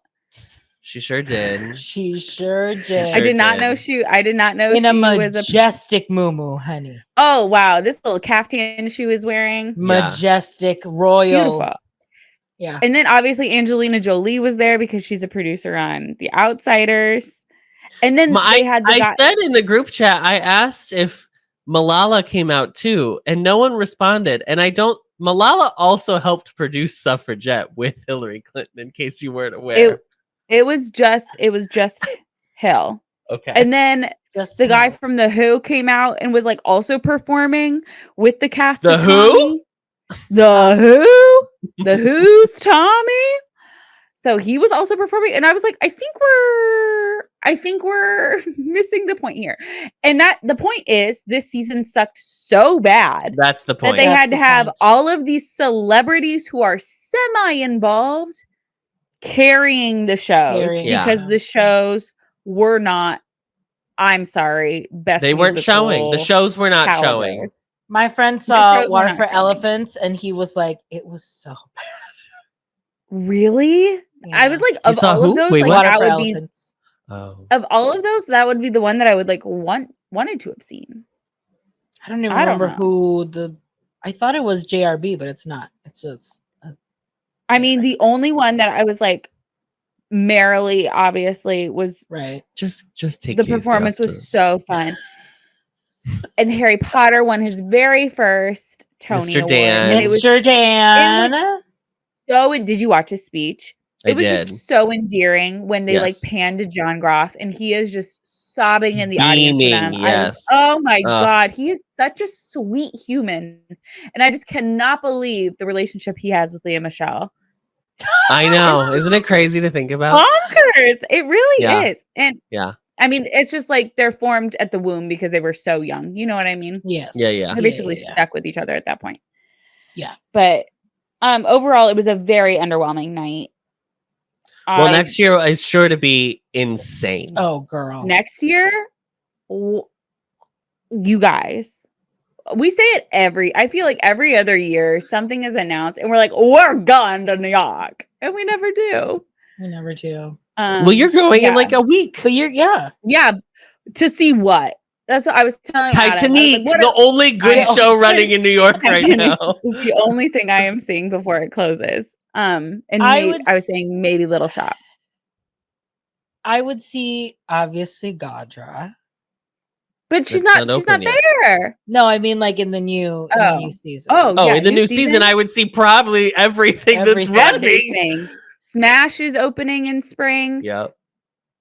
She sure did. She sure did. I did not know she in a majestic muumuu, honey. Oh wow, this little caftan she was wearing, majestic, royal, beautiful. Yeah. And then obviously Angelina Jolie was there because she's a producer on The Outsiders. And then I said in the group chat, I asked if Malala came out too, and no one responded. And Malala also helped produce Suffragette with Hillary Clinton, in case you weren't aware. It was just Hill. Okay. And then the guy from The Who came out and was like also performing with the cast. The Who? The Who? The Who's Tommy? So he was also performing, and I was like, I think we're missing the point here. And that the point is, this season sucked so bad. That's the point. That they had to have all of these celebrities who are semi-involved carrying the shows because the shows were not, I'm sorry, best. They weren't showing. The shows were not showing. My friend saw Water for Elephants, and he was like, it was so bad. Really? Yeah. I was like, of all of those, Wait, like, that would Elephants. Be of all of those, that would be the one that I would like wanted to have seen. I don't even remember who I thought it was JRB, but it's not. It's just I mean, the only one that I was like merrily, obviously, was Just take the performance was so fun. And Harry Potter won his very first Tony Award. Mr. Dan. Did you watch his speech? It was just so endearing when they like panned to John Groff, and he is just sobbing in the audience for them. Yes. Oh my God, he is such a sweet human, and I just cannot believe the relationship he has with Lea Michele. I know, isn't it crazy to think about? Bonkers! It really is, and yeah. I mean, it's just like they're formed at the womb because they were so young. You know what I mean? Yes. Yeah. They're basically stuck with each other at that point. Yeah. But overall, it was a very underwhelming night. Well, next year is sure to be insane. Oh, girl. Next year, you guys, we say it I feel like every other year something is announced and we're like, we're going to New York. And we never do. We never do. Well, you're going in like a week. But yeah. To see what? That's what I was telling Titanic, like, the only good show running in New York right now. Is the only thing I am seeing before it closes. And I was saying maybe Little Shop. I would see obviously Gadra. But she's not there. No, I mean like in the new season. In the new season, I would see probably everything that's running. Smash is opening in spring. Yep.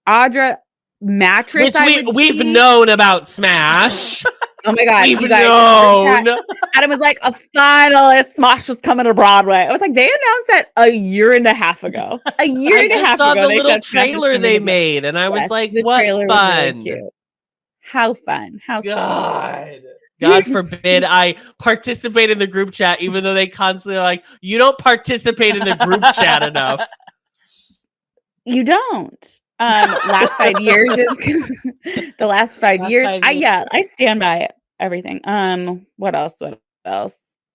Audra mattress. Which we've known about Smash. Oh my god, we've known. Adam was like, a finalist Smash was coming to Broadway. I was like, they announced that a year and a half ago. A year and a half ago. I just saw the little trailer they made, and I was like, what fun. Really cute. How fun. How sweet. God forbid I participate in the group chat, even though they constantly are like, you don't participate in the group chat enough. You don't. Last 5 years is the last 5 years. I stand by everything. What else?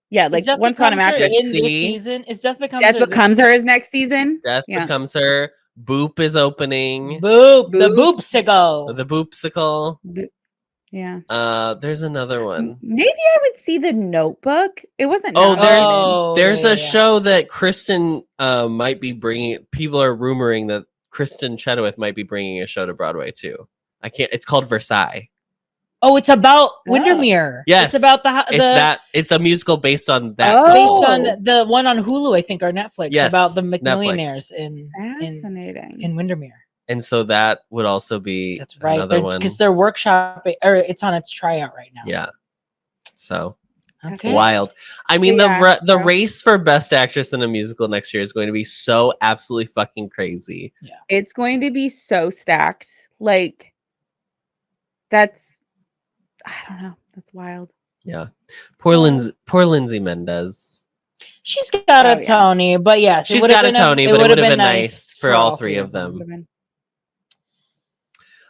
Yeah, like Once Upon a Mattress in this season. Is Death Becomes Her is next season. Death Becomes Her. Boop is opening. The Boopsicle. The Boopsicle. Yeah. There's another one. Maybe I would see The Notebook. It wasn't. There's a show that Kristen might be bringing. People are rumoring that Kristen Chenoweth might be bringing a show to Broadway too. It's called Versailles. Oh, it's about Windermere. Yes, it's about it's a musical based on that. Based on the one on Hulu, I think, or Netflix. Yes, about the McMillionaires in Windermere. And so that would also be another one because they're workshopping, or it's on its tryout right now. Yeah, so wild. I mean, the race for Best Actress in a Musical next year is going to be so absolutely fucking crazy. Yeah, it's going to be so stacked. Like, I don't know. That's wild. Yeah, poor Lindsay Mendez. She's got a Tony, but yes, she's got a Tony, but it would have been nice for all three of them.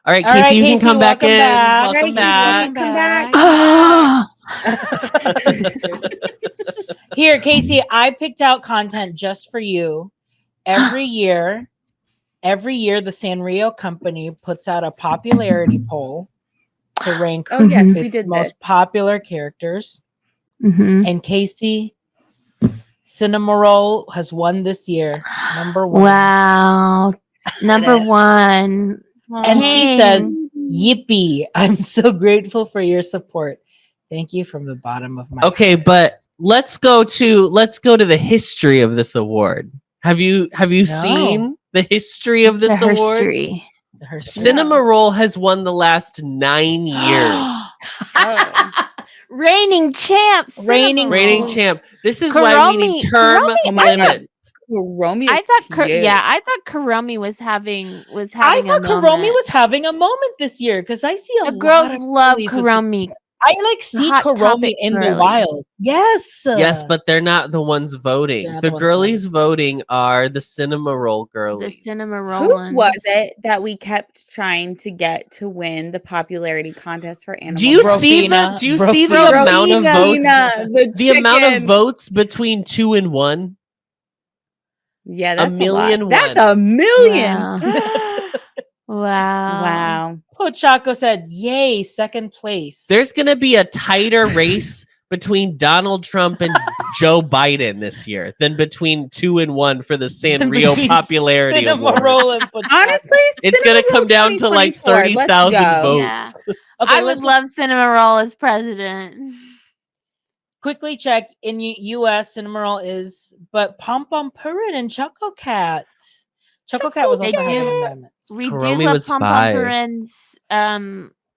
All right, Casey, you can come back in. Welcome back. Come back. Here, Casey, I picked out content just for you. Every year, the Sanrio company puts out a popularity poll to rank its most popular characters. Mm-hmm. And Casey, Cinnamoroll has won this year. Number 1. Wow. Number 1. And she says, yippee, I'm so grateful for your support. Thank you from the bottom of my heart. But let's go to the history of this award. Have you seen the history of this award? Cinnamoroll has won the last 9 years. Reigning champ. Reigning champ. This is why we need term limits. I thought Kuromi was having. I thought Kuromi was having a moment this year because I see the girls love Kuromi. I see Kuromi in the wild. Yes, but they're not the ones voting. The girlies voting are the Cinnamoroll girlies. The Cinnamoroll. Who was it that we kept trying to get to win the popularity contest for animals? Do you see the amount of votes? The amount of votes between 2 and 1. Yeah, that's a million. That's a million. Wow. Pochaco said, "Yay, second place." There's going to be a tighter race between Donald Trump and Joe Biden this year than between 2 and 1 for the Sanrio popularity award. Honestly, it's going to come down to like 30,000 votes. Yeah. I would love Cinnamoroll as president. Quickly check in U.S. Cinnamoroll is, but Pom Pom Purin and Choco Cat. Choco Cat was also we do love Pom Pom Purin's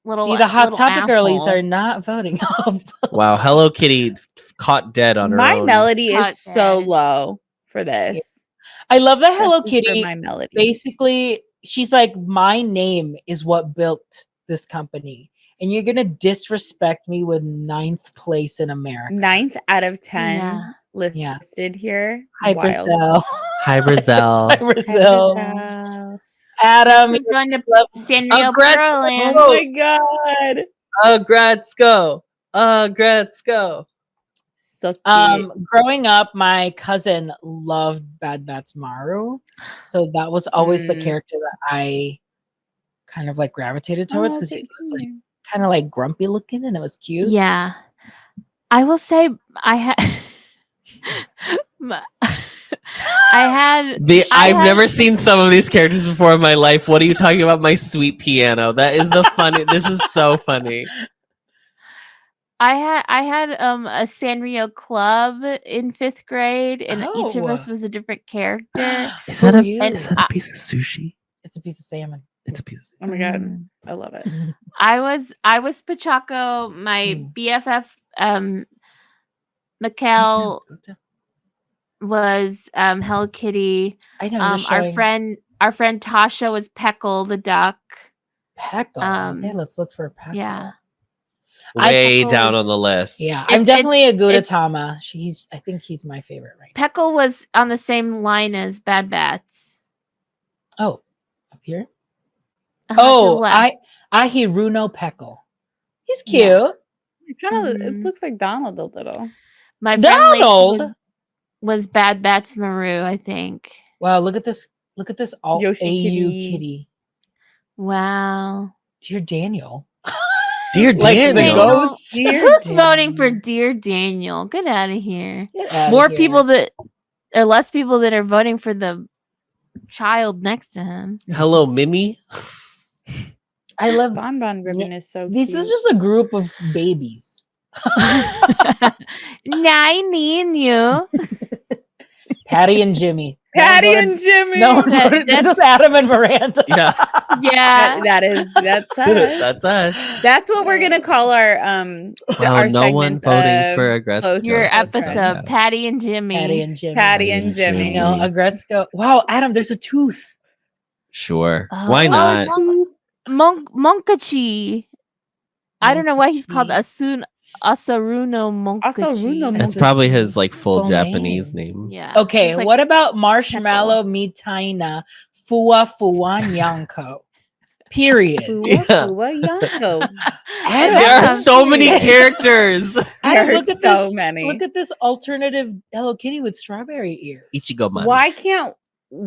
little. See, the Hot Topic asshole. girlies are not voting up. Wow, Hello Kitty caught dead on her own. My melody is so low for this. I love that Hello Kitty. My melody. Basically, she's like, my name is what built this company. And you're going to disrespect me with 9th place in America. 9th out of 10 listed here. Hypercell. Hi, Brazil. Hi, Brazil. Adam, Jessica's going to love- Sanrio Gretz, Pearland. Oh my god. Gretzko. Gretzko. So cute. Growing up, my cousin loved Bad Bats Maru, so that was always the character that I kind of like gravitated towards because he was like kind of like grumpy looking and it was cute. Yeah, I will say I had. I've never seen some of these characters before in my life. What are you talking about? My sweet piano. That is the funny. This is so funny. I had a Sanrio club in 5th grade, and each of us was a different character. Is that a piece of sushi? It's a piece of salmon. It's a piece. Oh my god, I love it. I was Pachaco. My BFF Mikkel was Hello Kitty. I know. Our friend Tasha was Peckle the duck. Peckle. Okay, let's look for Peckle. Yeah. Way down on the list. Yeah, I'm definitely a Gudetama. I think he's my favorite right now. Peckle was on the same line as Bad Bats. Oh, up here? Ahiruno Peckle. He's cute. Yeah. It looks like Donald a little. My friend Donald was Bad Bats Maru, I think. Wow, look at this. Look at this all Yoshi AU kitty. Wow. Dear Daniel. Dear Daniel. The ghost. Who's voting for Dear Daniel? Get out of here. Less people that are voting for the child next to him. Hello, Mimi. I love Bonbon Ribbon is so This cute. is just a group of babies. Niño. Patty and Jimmy. Patty and Jimmy. No, this is Adam and Miranda. Yeah. Yeah. That's us. That's us. That's what we're gonna call our our no one voting for Agretzko. Your episode, Patty and Jimmy. Patty and Jimmy. Patty and Jimmy. You know, Agretzko. Wow, Adam, there's a tooth. Sure. Why not? Monkachi. I don't know why he's called Asaruno Monkachi. That's probably his like full Japanese name. Yeah. Okay, what about Marshmallow Mitaina Fua Nyanko? Period. Yeah. Yanko. There are so many characters. There are so many. Look at this alternative Hello Kitty with strawberry ears. Ichigo Man. Why can't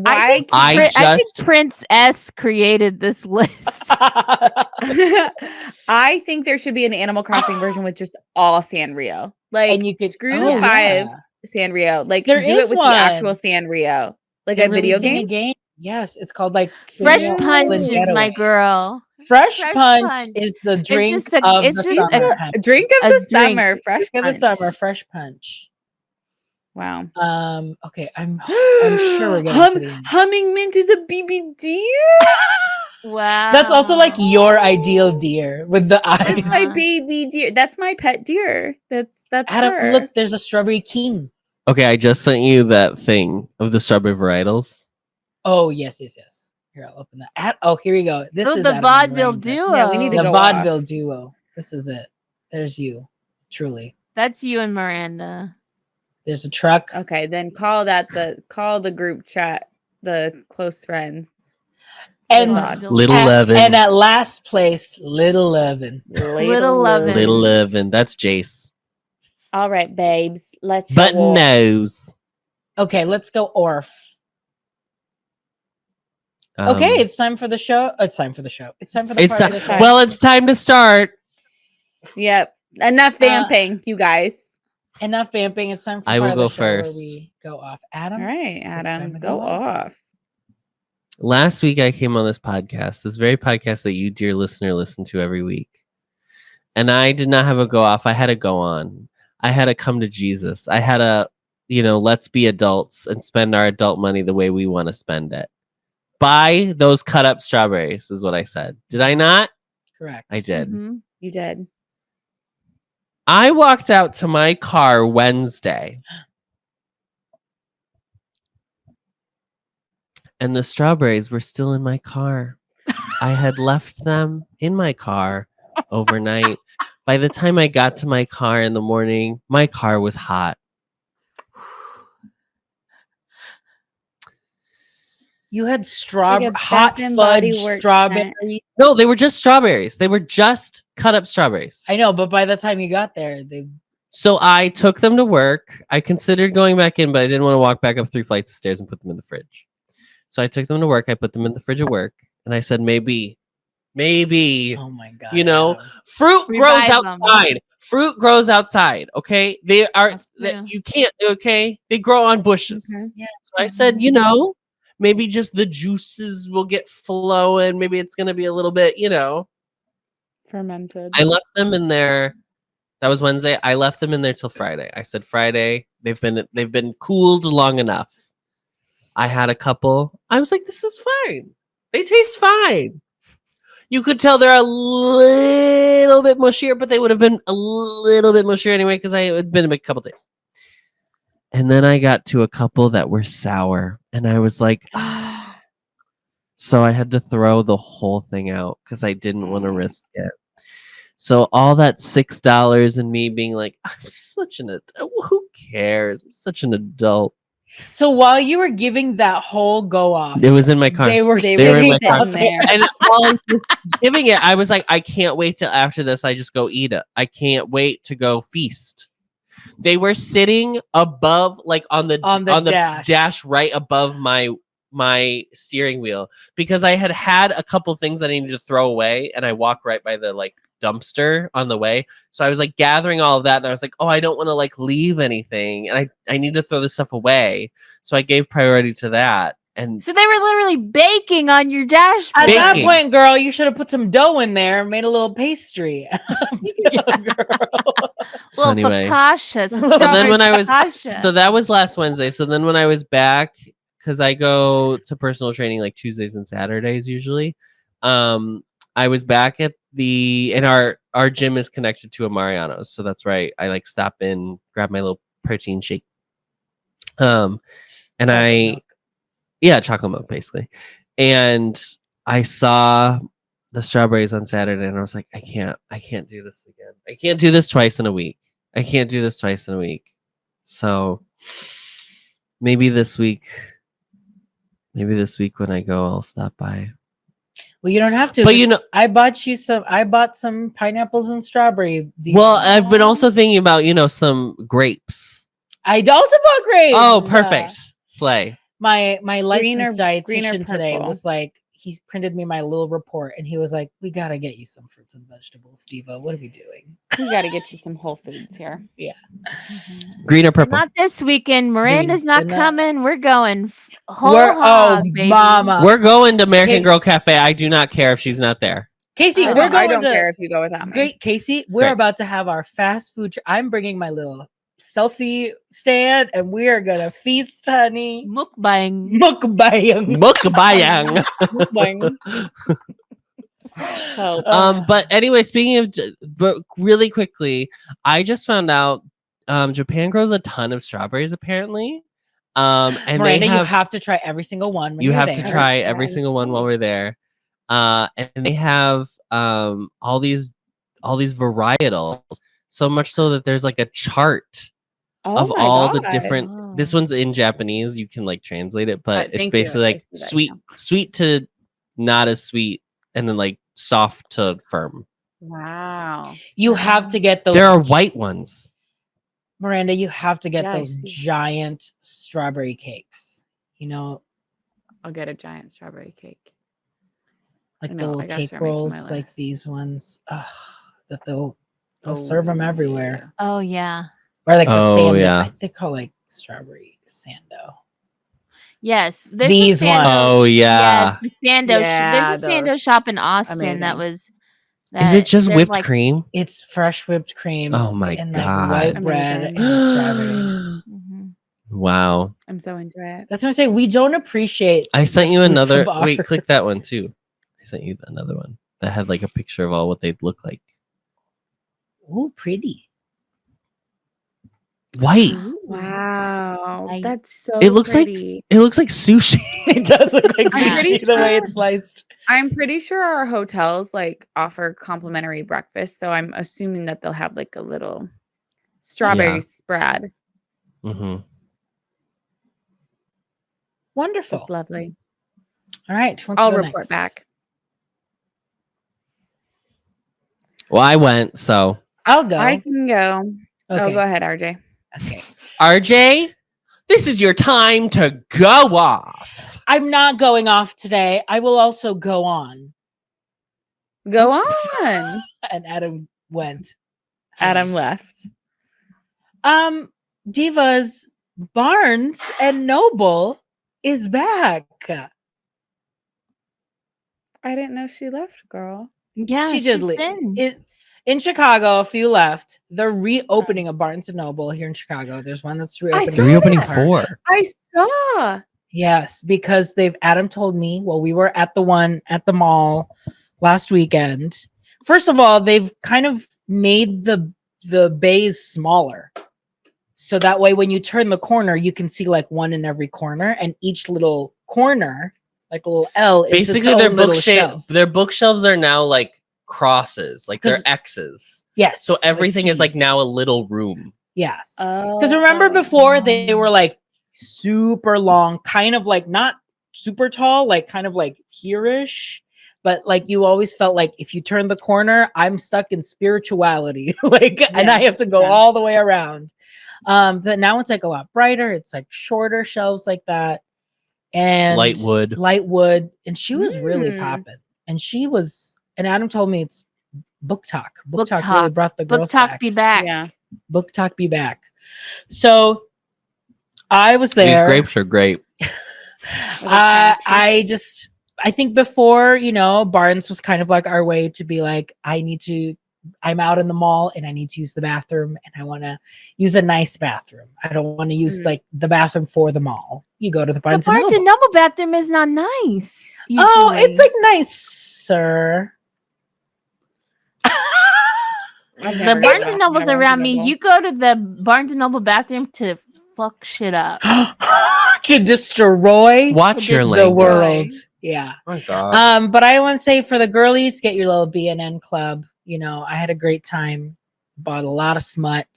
I think Prince S created this list. I think there should be an Animal Crossing version with just all Sanrio. Like, and you could screw the 5 Sanrio. Like, do it with the actual Sanrio. Like a video game? Yes, it's called like Fresh Punch is my girl. Fresh Punch is the drink of the summer. Drink of the summer. Fresh Punch. Of the summer. Fresh Punch. Wow. Okay, I'm sure we're getting to the end. Humming Mint is a BB deer. Wow. That's also like your ideal deer with the eyes. That's my baby deer. That's my pet deer. That's Adam, her. look, there's a Strawberry King. Okay, I just sent you that thing of the strawberry varietals. Oh, yes. Here, I'll open that. Here we go. This is the vaudeville duo. Yeah, we need to the go vaudeville off. duo. This is it. There's you, truly. That's you and Miranda. There's a truck. Okay, then call the group chat the close friends. And Little Levin. And at last place, Little Levin. Little Levin. Little Levin. That's Jace. All right, babes. Let's go. Button nose. Okay, let's go Orf. Okay, it's time for the show. It's time for the show. It's time for the part of the show. Well, it's time to start. Yep. Enough vamping, you guys. Enough vamping. It's time for I will part go of the show first. where we go off. Adam. All right, Adam, go off. Last week I came on this podcast, this very podcast that you, dear listener, listen to every week. And I did not have a go off. I had a go on. I had to come to Jesus. I had a, let's be adults and spend our adult money the way we want to spend it. Buy those cut up strawberries is what I said. Did I not? Correct. I did. Mm-hmm. You did. I walked out to my car Wednesday. And the strawberries were still in my car. I had left them in my car overnight. By the time I got to my car in the morning, my car was hot. You had Like a hot Bath and Body fudge Works strawberry. scent. No, they were just strawberries. They were just cut up strawberries. I know, but by the time you got there, they. So I took them to work. I considered going back in, but I didn't want to walk back up 3 flights of stairs and put them in the fridge. So I took them to work. I put them in the fridge at work, and I said, maybe, Oh my god! you know, Adam. fruit grows Revive 'em. outside. Fruit grows outside. Okay, they are That's that true. you can't. Okay, they grow on bushes. Okay. Yeah. So I said, you know, maybe just the juices will get flowing. Maybe it's gonna be a little bit, you know. Fermented. I left them in there. That was Wednesday. I left them in there till Friday. I said Friday. They've been cooled long enough. I had a couple. I was like, this is fine. They taste fine. You could tell they're a little bit mushier, but they would have been a little bit mushier anyway because it had been a couple days. And then I got to a couple that were sour, and I was like, so I had to throw the whole thing out because I didn't want to risk it. So all that $6 and me being like, I'm such an adult. Who cares? I'm such an adult. So while you were giving that whole go off, It was in my car. they were They were in my car. sitting there. And while I was giving it, I was like, I can't wait till after this. I just go eat it. I can't wait to go feast. They were sitting above, like on the dash right above my steering wheel because I had a couple things I needed to throw away, and I walked right by the like dumpster on the way. So I was like gathering all of that, and I was like, oh, I don't want to like leave anything, and I need to throw this stuff away. So I gave priority to that. And So they were literally baking on your dashboard. At that point, girl, you should have put some dough in there and made a little pastry. So anyway, focaccia. so then when I was so that was last Wednesday. So then when I was back, because I go to personal training like Tuesdays and Saturdays usually, I was back at and our gym is connected to a Mariano's, so that's right. I like stop in, grab my little protein shake, and chocolate milk basically, and I saw the strawberries on Saturday, and I was like, I can't do this again. I can't do this twice in a week. So maybe this week when I go, I'll stop by. Well, you don't have to. But you know, I bought some pineapples and strawberry. Well, I've been also thinking about, some grapes. I also bought grapes. Oh, perfect. Slay. My licensed dietitian today was like, he's printed me my little report, and he was like, we got to get you some fruits and vegetables, Diva. What are we doing? We got to get you some Whole Foods here. Yeah. Green or purple? Not this weekend. Miranda's not coming. We're going baby. Mama. We're going to American Girl Cafe. I do not care if she's not there. Casey, I don't care if you go without me. Great, Casey. We're about to have our fast food. I'm bringing my little selfie stand, and we are gonna feast, honey. Mukbang. But anyway, speaking of, but really quickly, I just found out Japan grows a ton of strawberries apparently. And Miranda, you have to try every single one. You have to try every single one while we're there. And they have all these varietals, so much so that there's like a chart of all the different. This one's in Japanese. You can like translate it, but it's basically like sweet to not as sweet, and then like soft to firm. Wow. You have to get those. There are white ones. Miranda, you have to get those giant strawberry cakes. I'll get a giant strawberry cake. Like the little cake rolls, like these ones. That they'll serve them everywhere. Oh yeah. Or like the sando. Yeah. I think they're called like strawberry sando. Yes, these ones. Oh yeah. Yes, the sando. There's a sando shop in Austin. Amazing. That was. Is it just whipped cream? It's fresh whipped cream. Oh my and god! Like white bread and strawberries. Wow. I'm so into it. That's what I'm saying. We don't appreciate. I sent you another. Wait, click that one too. I sent you another one that had like a picture of all what they'd look like. Oh, pretty. White. Wow, that's so. It looks pretty. It looks like sushi. It does look like sushi the way it's sliced. I'm pretty sure our hotels like offer complimentary breakfast, so I'm assuming that they'll have like a little strawberry spread. Mm-hmm. Wonderful. That's lovely. All right. I'll report back. Well, I went, so I'll go. I can go. Okay. Oh, go ahead, RJ. Okay. RJ, this is your time to go off. I'm not going off today. I will also go on. Go on. And Adam went. Adam left. Divas, Barnes and Noble is back. I didn't know she left, girl. Yeah, She did leave. In Chicago, a few left. They're reopening a Barnes and Noble here in Chicago. There's one that's reopening. They're reopening 4. I saw. Yes, because Adam told me, well, we were at the one at the mall last weekend. First of all, they've kind of made the bays smaller. So that way when you turn the corner, you can see like one in every corner, and each little corner, like a little L, is basically their bookshelves are now like crosses, like they're X's. Yes. So everything like is like now a little room. Yes. Because remember before they were like super long, kind of like not super tall, like kind of like here-ish. But like you always felt like if you turn the corner, I'm stuck in spirituality. And I have to go all the way around. But now it's like a lot brighter. It's like shorter shelves like that. And light wood. And she was really popping. And Adam told me it's book talk. Book talk really brought the girls back. Be back. Yeah. Book talk be back. So I was there. These grapes are great. I think before, Barnes was kind of like our way to be like, I'm out in the mall and I need to use the bathroom and I want to use a nice bathroom. I don't want to use like the bathroom for the mall. You go to the Barnes and Noble bathroom is not nice. Usually. Oh, it's like nicer. The Barnes and Nobles around me, you go to the Barnes and Noble bathroom to fuck shit up. To destroy the world. Yeah. Oh my God. But I want to say for the girlies, get your little BNN club. I had a great time, bought a lot of smut,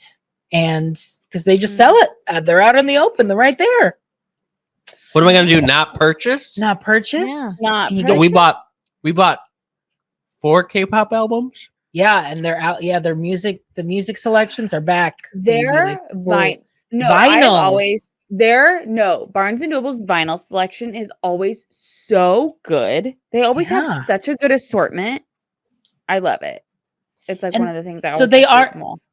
and because they just sell it. They're out in the open. They're right there. What am I going to do? Not purchase? Not purchase? Yeah. Not purchase? We bought 4 K-pop albums. Yeah, and they're out. Yeah, the music selections are back. They're vinyls. Barnes and Noble's vinyl selection is always so good. They always have such a good assortment. I love it. It's like one of the things I always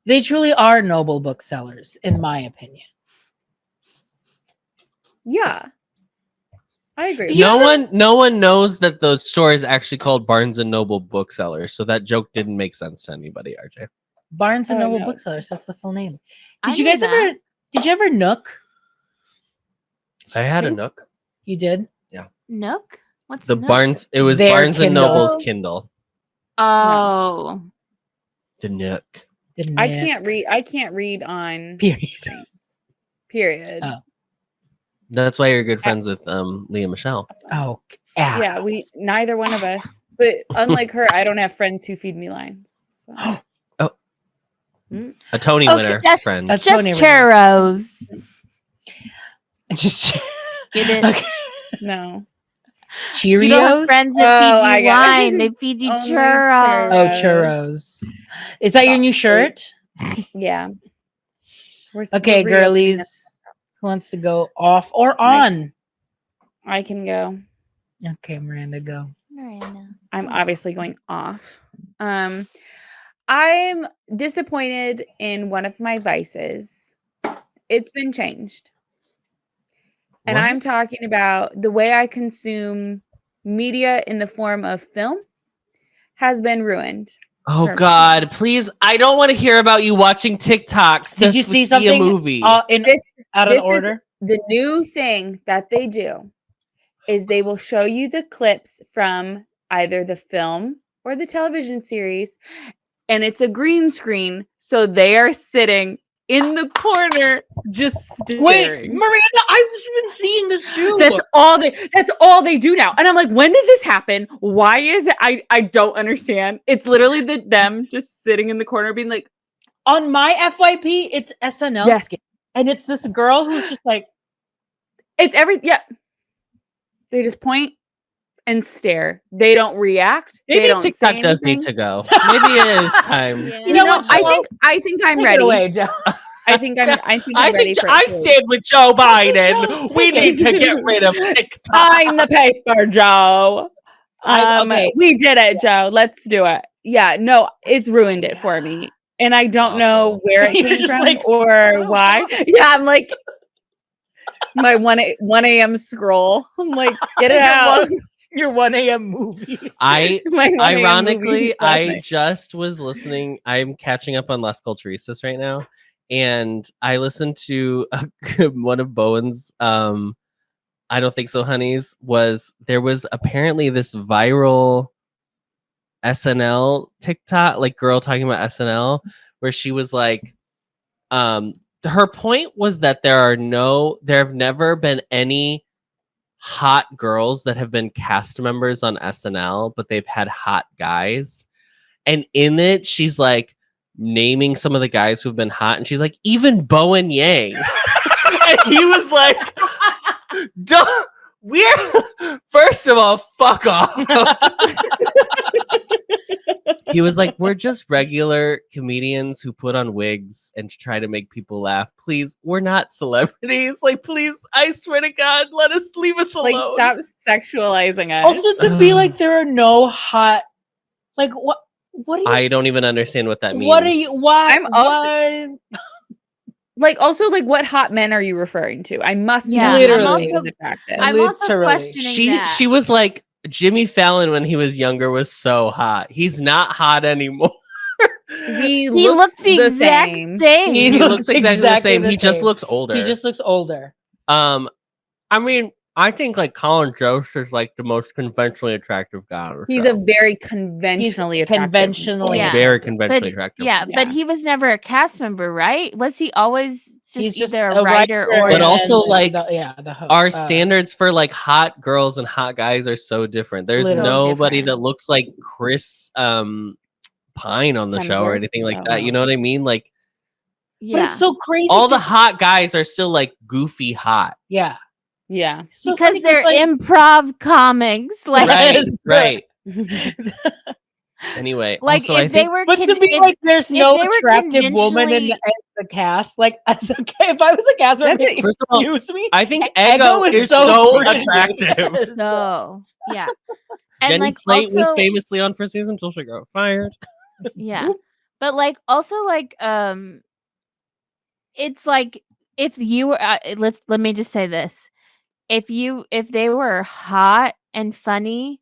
they truly are noble booksellers, in my opinion. Yeah. So. I agree. No one knows that the store is actually called Barnes and Noble Booksellers, so that joke didn't make sense to anybody, RJ. Barnes and Noble Booksellers, that's the full name. Did you ever Nook? I had a Nook. You did? Yeah. Nook? What's the Nook? Barnes? It was Barnes and Noble's Kindle. Oh. The Nook. I can't read on Period. Oh. That's why you're good friends with Leah Michelle. Oh, yeah. Neither one of us. But unlike her, I don't have friends who feed me lines. So. A Tony winner friend. Just churros. Just get it? Okay. No. Cheerios. You don't have friends that feed you wine. They feed you churros. Oh, churros. Is that your new shirt? Yeah. Okay, girlies. Who wants to go off or on? I can go. Okay, Miranda, go. Miranda. I'm obviously going off. I'm disappointed in one of my vices. It's been changed. And I'm talking about the way I consume media in the form of film has been ruined. Oh God, please. I don't want to hear about you watching TikToks. Did you see something? A movie? Out of order? The new thing that they do is they will show you the clips from either the film or the television series, and it's a green screen. So they are sitting in the corner just staring. Wait, Miranda, I've been seeing this too. That's all they do now. And I'm like, when did this happen? Why is it? I don't understand. It's literally them just sitting in the corner being like, on my FYP, it's SNL skit. And it's this girl who's just like, it's they just point and stare. They don't react. Maybe they don't TikTok say does anything. need to go. Maybe it is time. Yeah. You know what, I think I'm Take ready. it away, Joe. I think I'm ready for it. I stand with Joe Biden. Joe, We take need it. to get rid of TikTok. Sign the paper, Joe. Okay. We did it, Joe. Let's do it. Yeah, no, it's ruined it for me. And I don't know where it You're came just from like, or oh, why. God. Yeah, I'm like my 1 a.m. scroll. I'm like, get it Your out. Your 1 a.m. movie. My 1 a.m. Ironically, movie last I night. just was listening. I'm catching up on Las Culturistas right now, and I listened to one of Bowen's. I don't think so, honeys. There was apparently this viral SNL TikTok, like girl talking about SNL, where she was like, her point was that there have never been any hot girls that have been cast members on SNL, but they've had hot guys. And in it, she's like naming some of the guys who've been hot, and she's like, even Bowen Yang. And he was like, don't. First of all, fuck off. He was like, we're just regular comedians who put on wigs and try to make people laugh. Please, we're not celebrities. Like, please, I swear to God, leave us alone. Like, stop sexualizing us. Also, to be like, there are no hot, like, what do you? I don't even understand what that means. What are you? Why? I'm also- why? Like, also, like, what hot men are you referring to? I must Yeah, literally. he was attractive. I'm also Literally. questioning that. She was like, Jimmy Fallon when he was younger was so hot. He's not hot anymore. He looks the exact same. same. He looks exactly the same. He just looks older. He just looks older. I mean, I think like Colin Jost is like the most conventionally attractive guy on the He's show. a very conventionally attractive. Yeah. Very conventionally attractive. Yeah, but he was never a cast member, right? Was he always He's just either a writer or? But also, like, the host. our standards for like hot girls and hot guys are so different. There's Literally nobody different. that looks like Chris Pine on the show or Hemsworth? anything like Oh, that. You know what I mean? Like, But Yeah, it's so crazy. all the hot guys are still like goofy hot. Yeah. Yeah. So because funny they're like, improv comics. Like, Right. Anyway, like also, if I they think were, But to be like, there's no they were attractive woman in the cast. Like, if I was a cast member, First of all, excuse me. I think Ego Ego is is so so pretty. attractive. so yeah, and Jenny like Slate was also, famously on for season until she got fired. yeah, but like also like it's like if you were let me just say this, if they were hot and funny,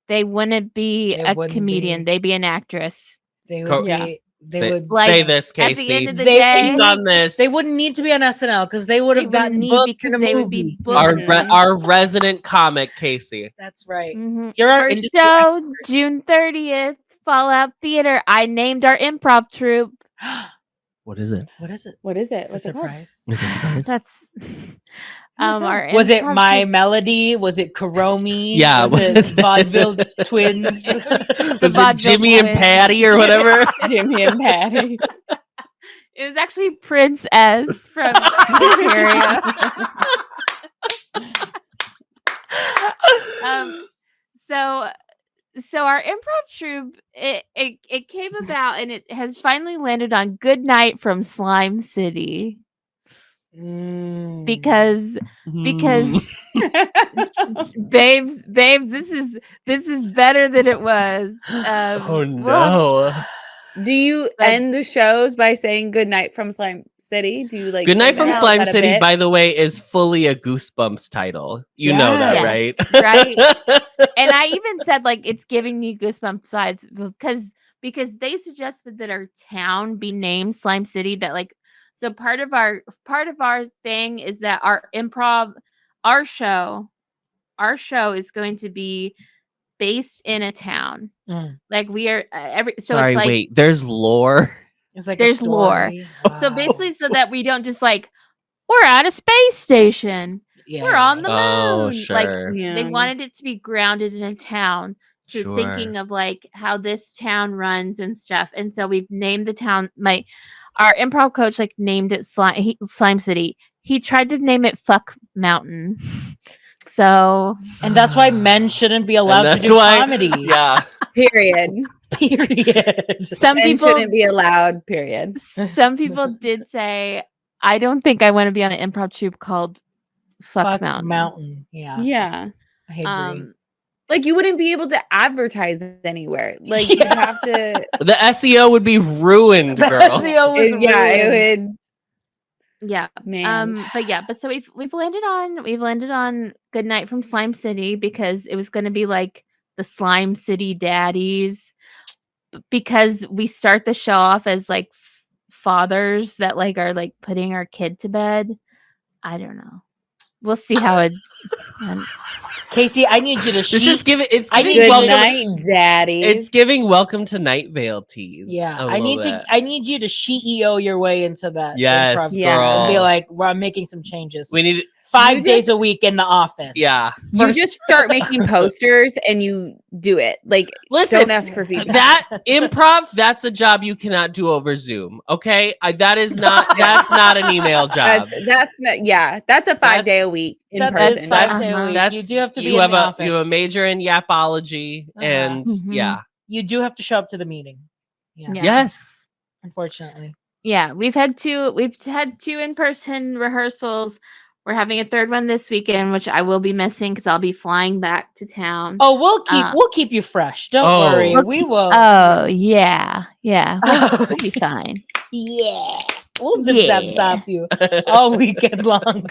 they wouldn't be They a wouldn't comedian, be. they'd be an actress. They Co- would Yeah. be. They say, would like, say this, at Casey. the end of the They day, He's on this. They wouldn't need to be on SNL because they would they have wouldn't gotten need booked because in a they movie. would be our booked. our resident comic, Casey. That's right. Mhm. You're our First industry show, June 30th, Fallout Theater. I named our improv troupe. What is it? What is it? What is it? It's a What's it called? surprise. Is it a surprise? That's our Was it improv My troupe- Melody? Was it Kuromi? Yeah, Was what it is it? Vaudeville Twins? Was it vaudeville Jimmy and twins. Patty or whatever? Jimmy and Patty. It was actually Prince S from Nigeria. So our improv troupe, it came about and it has finally landed on Good Night from Slime City because babes, this is better than it was. Oh no. well, Do you end the shows by saying good night from Slime City? Do you like Good Night sing from that? Slime Is that a City, bit? by the way, is fully a Goosebumps title. You know that, Yes, right? And I even said like it's giving me goosebumps vibes because they suggested that our town be named Slime City. That like so part of our thing is that our show is going to be based in a town. Like we are Sorry, it's like wait. There's lore. It's like there's a lore. story. So Wow. basically, so that we don't just like we're at a space station. Yeah. We're on the moon. Oh, Like sure. Yeah. they wanted it to be grounded in a town, to Sure. thinking of like how this town runs and stuff. And so we've named the town. Our improv coach like named it Slime City. He tried to name it Fuck Mountain. So, and that's why men shouldn't be allowed to do comedy. Yeah. Period. Some Men people shouldn't be allowed. Period. Some people did say, I don't think I want to be on an improv troupe called Fuck Mountain. Yeah. Yeah. I agree. Like you wouldn't be able to advertise anywhere. Like you'd have to. The SEO would be ruined, girl. SEO was ruined. It would. Yeah, man. But so we've landed on Good Night from Slime City because it was going to be like the Slime City daddies, because we start the show off as like fathers that like are like putting our kid to bed. I don't know. We'll see how it. Casey, I need you to. This is giving. It's I giving need welcome, night, daddy. It's giving Welcome to Night Vale tease. Yeah, I need you to CEO your way into that. Yes, improv girl. and be like, well, I'm making some changes. We need 5 days a week in the office. Yeah, you just start making posters and you do it. Like, listen, don't ask for feedback. That improv, that's a job you cannot do over Zoom. Okay, that's not an email job. That's not. Yeah, that's a 5 day a week in person. You do have to be in the office. You have a major in yapology, and yeah, you do have to show up to the meeting. Yeah. Yes, unfortunately. Yeah, we've had two in-person rehearsals. We're having a third one this weekend, which I will be missing because I'll be flying back to town. Oh, we'll keep you fresh. Don't worry. We will. Oh yeah. We'll be fine. Yeah. We'll zap you all weekend long.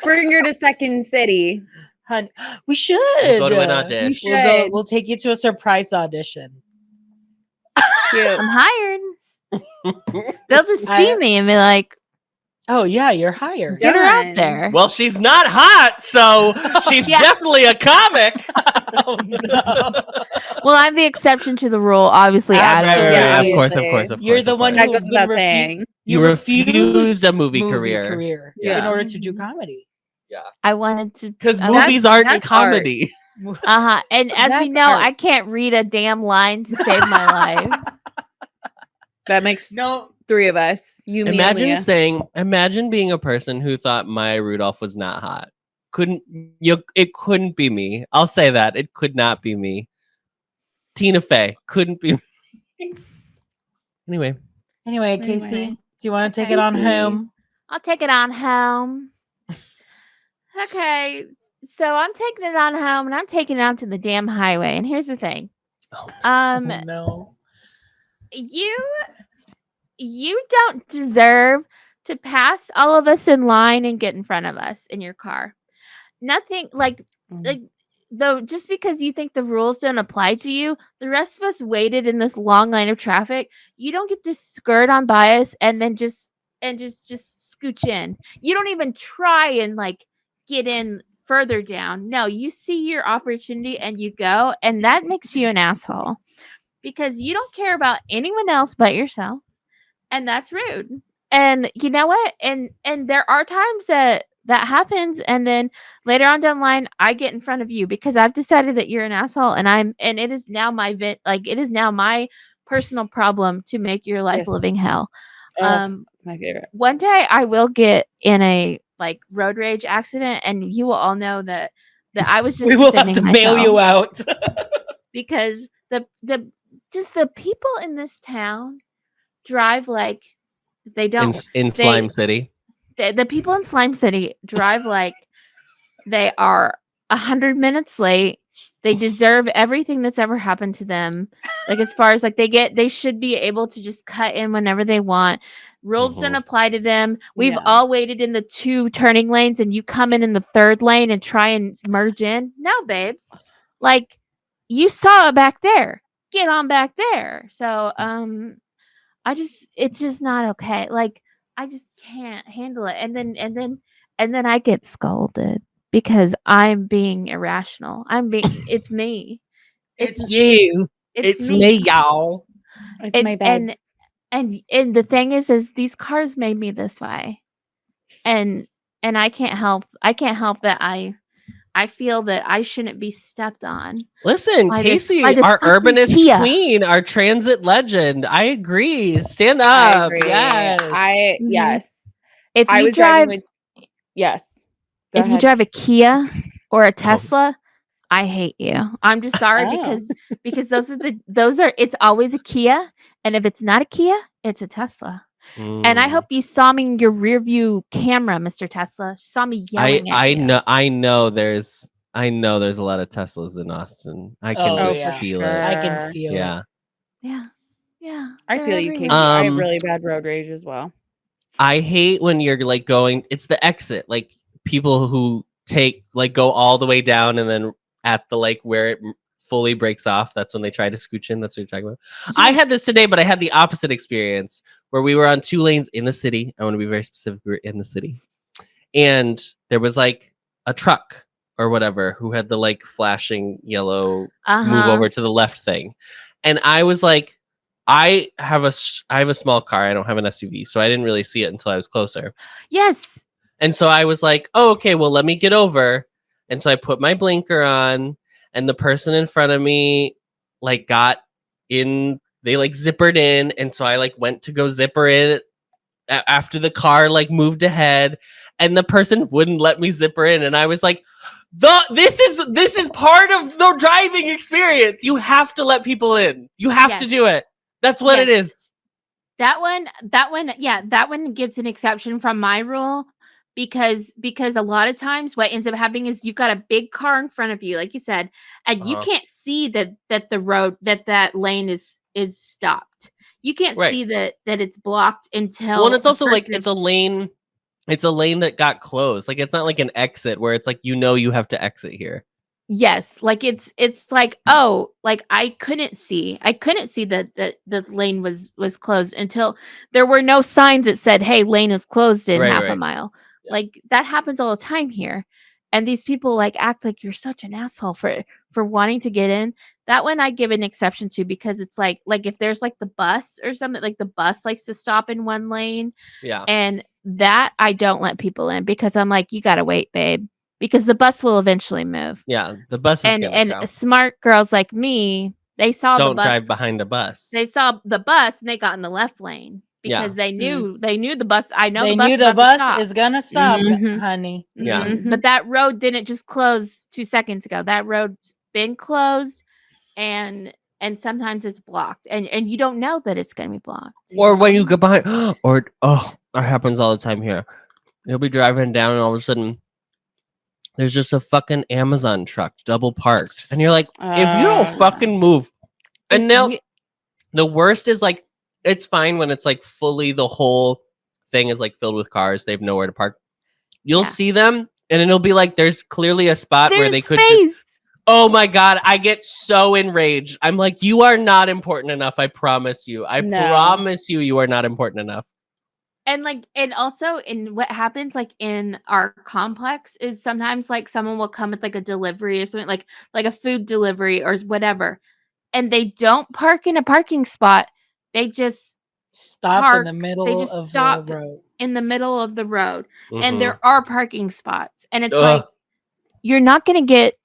Bring her to Second City. Honey, we should go to an audition. We'll take you to a surprise audition. Cute. I'm hired. They'll just see me and be like, "Oh yeah, you're hired. Get her out there." Well, she's not hot, so she's definitely a comic. Oh no. Well, I'm the exception to the rule, obviously. Absolutely. Yeah, of course. You're the one who saying you refused a movie career in order to do comedy. Yeah, I wanted to because movies aren't comedy. And as we know, I can't read a damn line to save my life. That makes three of us. You, me, imagine being a person who thought Maya Rudolph was not hot. It couldn't be me. I'll say that. It could not be me. Tina Fey couldn't be me. Anyway, Casey, do you want to take it on home? I'll take it on home. Okay. So I'm taking it on home and I'm taking it out to the damn highway. And here's the thing. No. You don't deserve to pass all of us in line and get in front of us in your car. Nothing though, just because you think the rules don't apply to you, the rest of us waited in this long line of traffic. You don't get to skirt on by us and then just scooch in. You don't even try and like get in further down. No, you see your opportunity and you go, and that makes you an asshole because you don't care about anyone else but yourself, and that's rude. And you know what? And there are times that happens, and then later on down the line, I get in front of you because I've decided that you're an asshole, and it is now it is now my personal problem to make your life a living hell. My favorite. One day I will get in a like road rage accident, and you will all know that I was just we will have to bail you out because the people in this town drive like they don't in Slime City. The people in Slime City drive like they are 100 minutes late. They deserve everything that's ever happened to them. Like as far as like they should be able to just cut in whenever they want. Rules don't apply to them. We've all waited in the 2 turning lanes and you come in the 3rd lane and try and merge in. No, babes. Like you saw it back there. Get on back there. So it's just not okay. Like I just can't handle it. And then I get scolded because I'm being irrational. It's me. It's you. It's me, y'all. It's my bed. And the thing is these cars made me this way. And I can't help that I feel that I shouldn't be stepped on. Listen, Casey, our urbanist queen, our transit legend. I agree. Stand up. I agree. Yes. Yes. If you drive yes. If you drive a Kia or a Tesla, I hate you. I'm just sorry because those are it's always a Kia, and if it's not a Kia, it's a Tesla. And I hope you saw me in your rear view camera, Mr. Tesla. Saw me yelling at you. I know there's a lot of Teslas in Austin. I can just feel it. I can feel it. Yeah. I feel you, Casey. I have really bad road rage as well. I hate when you're like going, it's the exit, like people who go all the way down and then at the like where it fully breaks off, that's when they try to scooch in. That's what you're talking about. Yes. I had this today, but I had the opposite experience where we were on 2 lanes in the city. I want to be very specific. We were in the city and there was like a truck or whatever who had the like flashing yellow move over to the left thing. And I was like, I have a small car. I don't have an SUV, so I didn't really see it until I was closer. Yes. And so I was like, oh, okay, well, let me get over. And so I put my blinker on, and the person in front of me like got in, they like zippered in. And so I like went to go zipper in after the car like moved ahead, and the person wouldn't let me zipper in. And I was like, this is part of the driving experience. You have to let people in. You have to do it. That's what it is. That one gets an exception from my rule because a lot of times what ends up happening is you've got a big car in front of you, like you said, and you can't see that the road that lane is stopped. You can't see that it's blocked until. Well, and it's also like it's a lane that got closed. Like it's not like an exit where it's like you have to exit here. Yes, like it's like, oh, like I couldn't see that the lane was closed until there were no signs that said, hey, lane is closed in half a mile. Yeah. Like that happens all the time here. And these people like act like you're such an asshole for wanting to get in. That one I give an exception to because it's like if there's like the bus or something, like the bus likes to stop in one lane. Yeah. And that I don't let people in because I'm like, you gotta wait, babe. Because the bus will eventually move. Yeah, the bus is and go. Smart girls like me, they saw don't the bus. Drive behind a bus. They saw the bus and they got in the left lane because they knew the bus. I know they the bus knew the bus is gonna stop, honey. Yeah, but that road didn't just close 2 seconds ago. That road's been closed, and sometimes it's blocked, and you don't know that it's gonna be blocked. Or when you get behind, that happens all the time here. You'll be driving down and all of a sudden there's just a fucking Amazon truck double parked. And you're like, if you don't fucking move. And now the worst is like, it's fine when it's like fully the whole thing is like filled with cars. They have nowhere to park. You'll see them and it'll be like, there's clearly a spot where they could just, oh my God, I get so enraged. I'm like, you are not important enough. I promise you. Promise you are not important enough. And also in what happens like in our complex is sometimes like someone will come with like a delivery or something like a food delivery or whatever, and they don't park in a parking spot. They just stop in the middle of the road. In the middle of the road, and there are parking spots, and it's like you're not going to get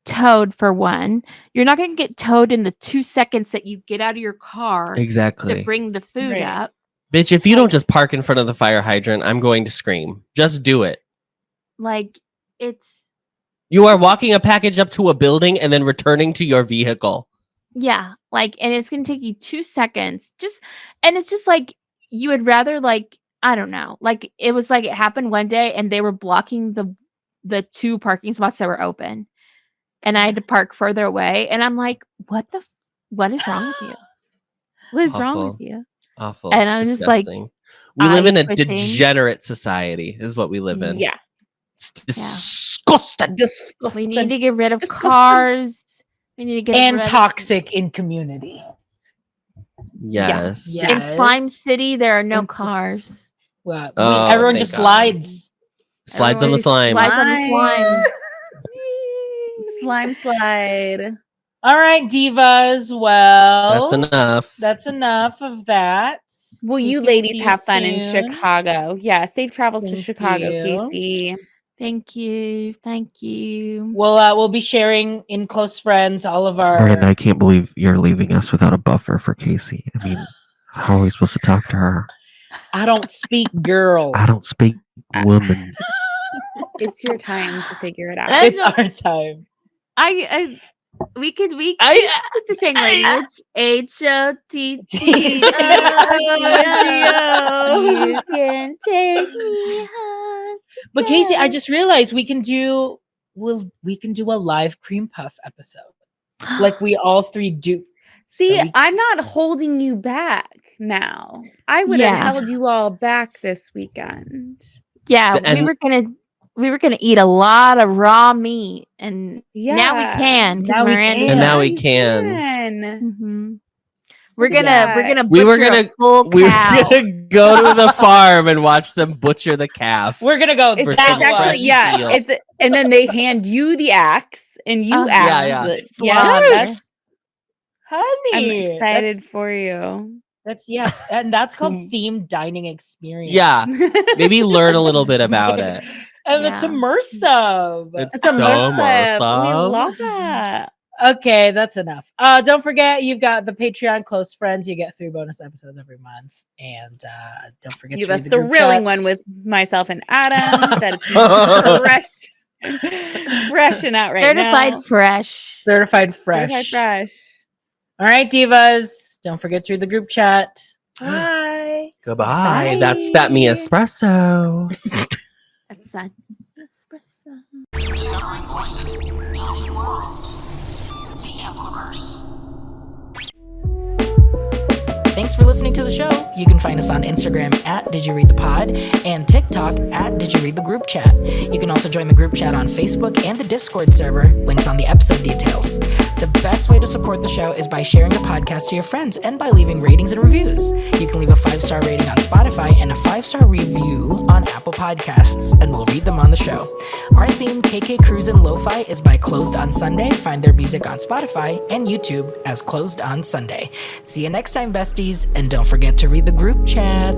towed for one. You're not going to get towed in the 2 seconds that you get out of your car to bring the food up. Bitch, if you don't just park in front of the fire hydrant, I'm going to scream. Just do it. Like, you are walking a package up to a building and then returning to your vehicle. Yeah, like, and it's going to take you 2 seconds. And it's just like, you would rather, like, I don't know. Like, it was like it happened one day and they were blocking the 2 parking spots that were open. And I had to park further away. And I'm like, what is wrong with you? What is wrong with you? Awful. And I'm just like, we live in a degenerate society is what we live in. Yeah. It's disgusting. We need to get rid of cars. We need to get rid toxic in community. Yes. In Slime City, there are no cars. Well, everyone just slides. Slides on the slime. Slides on the slime. Slime slide. All right, divas. Well, that's enough of that. Will you ladies have fun in Chicago? Yeah, safe travels to Chicago, Casey. Thank you. We'll be sharing in close friends all of our. Miranda, I can't believe you're leaving us without a buffer for Casey. I mean, how are we supposed to talk to her? I don't speak girl. I don't speak woman. It's your time to figure it out. It's our time. We could speak the same language. H-O-T-T-O. You can take me home. But Casey, I just realized we can do a live cream puff episode. Like we all three do. See, I'm not holding you back now. I would have held you all back this weekend. Yeah, we were gonna eat a lot of raw meat, and now we can. Now we can. And now we can. Mm-hmm. We're gonna we were butcher gonna a full cow. we were gonna go to the farm and watch them butcher the calf. We're gonna go. It's actually and then they hand you the axe and you axe. Yes. Honey, I'm excited for you. And that's called themed dining experience. Yeah, maybe learn a little bit about it. And it's immersive. It's immersive. We love that. Okay, that's enough. Don't forget, you've got the Patreon close friends. You get 3 bonus episodes every month, and don't forget you to have read the group thrilling chat. one with myself and Adam. That's fresh and out right now. Certified fresh. All right, divas. Don't forget to read the group chat. Bye. Goodbye. Bye. That's that me espresso. That's that espresso. Discovering voices, building worlds. The Ampliverse. Thanks for listening to the show. You can find us on Instagram at Did You Read the Pod and TikTok at Did You Read the Group Chat. You can also join the group chat on Facebook and the Discord server. Links on the episode details. The best way to support the show is by sharing the podcast to your friends and by leaving ratings and reviews. You can leave a 5-star rating on Spotify and a 5-star review on Apple Podcasts, and we'll read them on the show. Our theme, KK Cruisin' Lo-Fi, is by Closed on Sunday. Find their music on Spotify and YouTube as Closed on Sunday. See you next time, besties, and don't forget to read the group chat.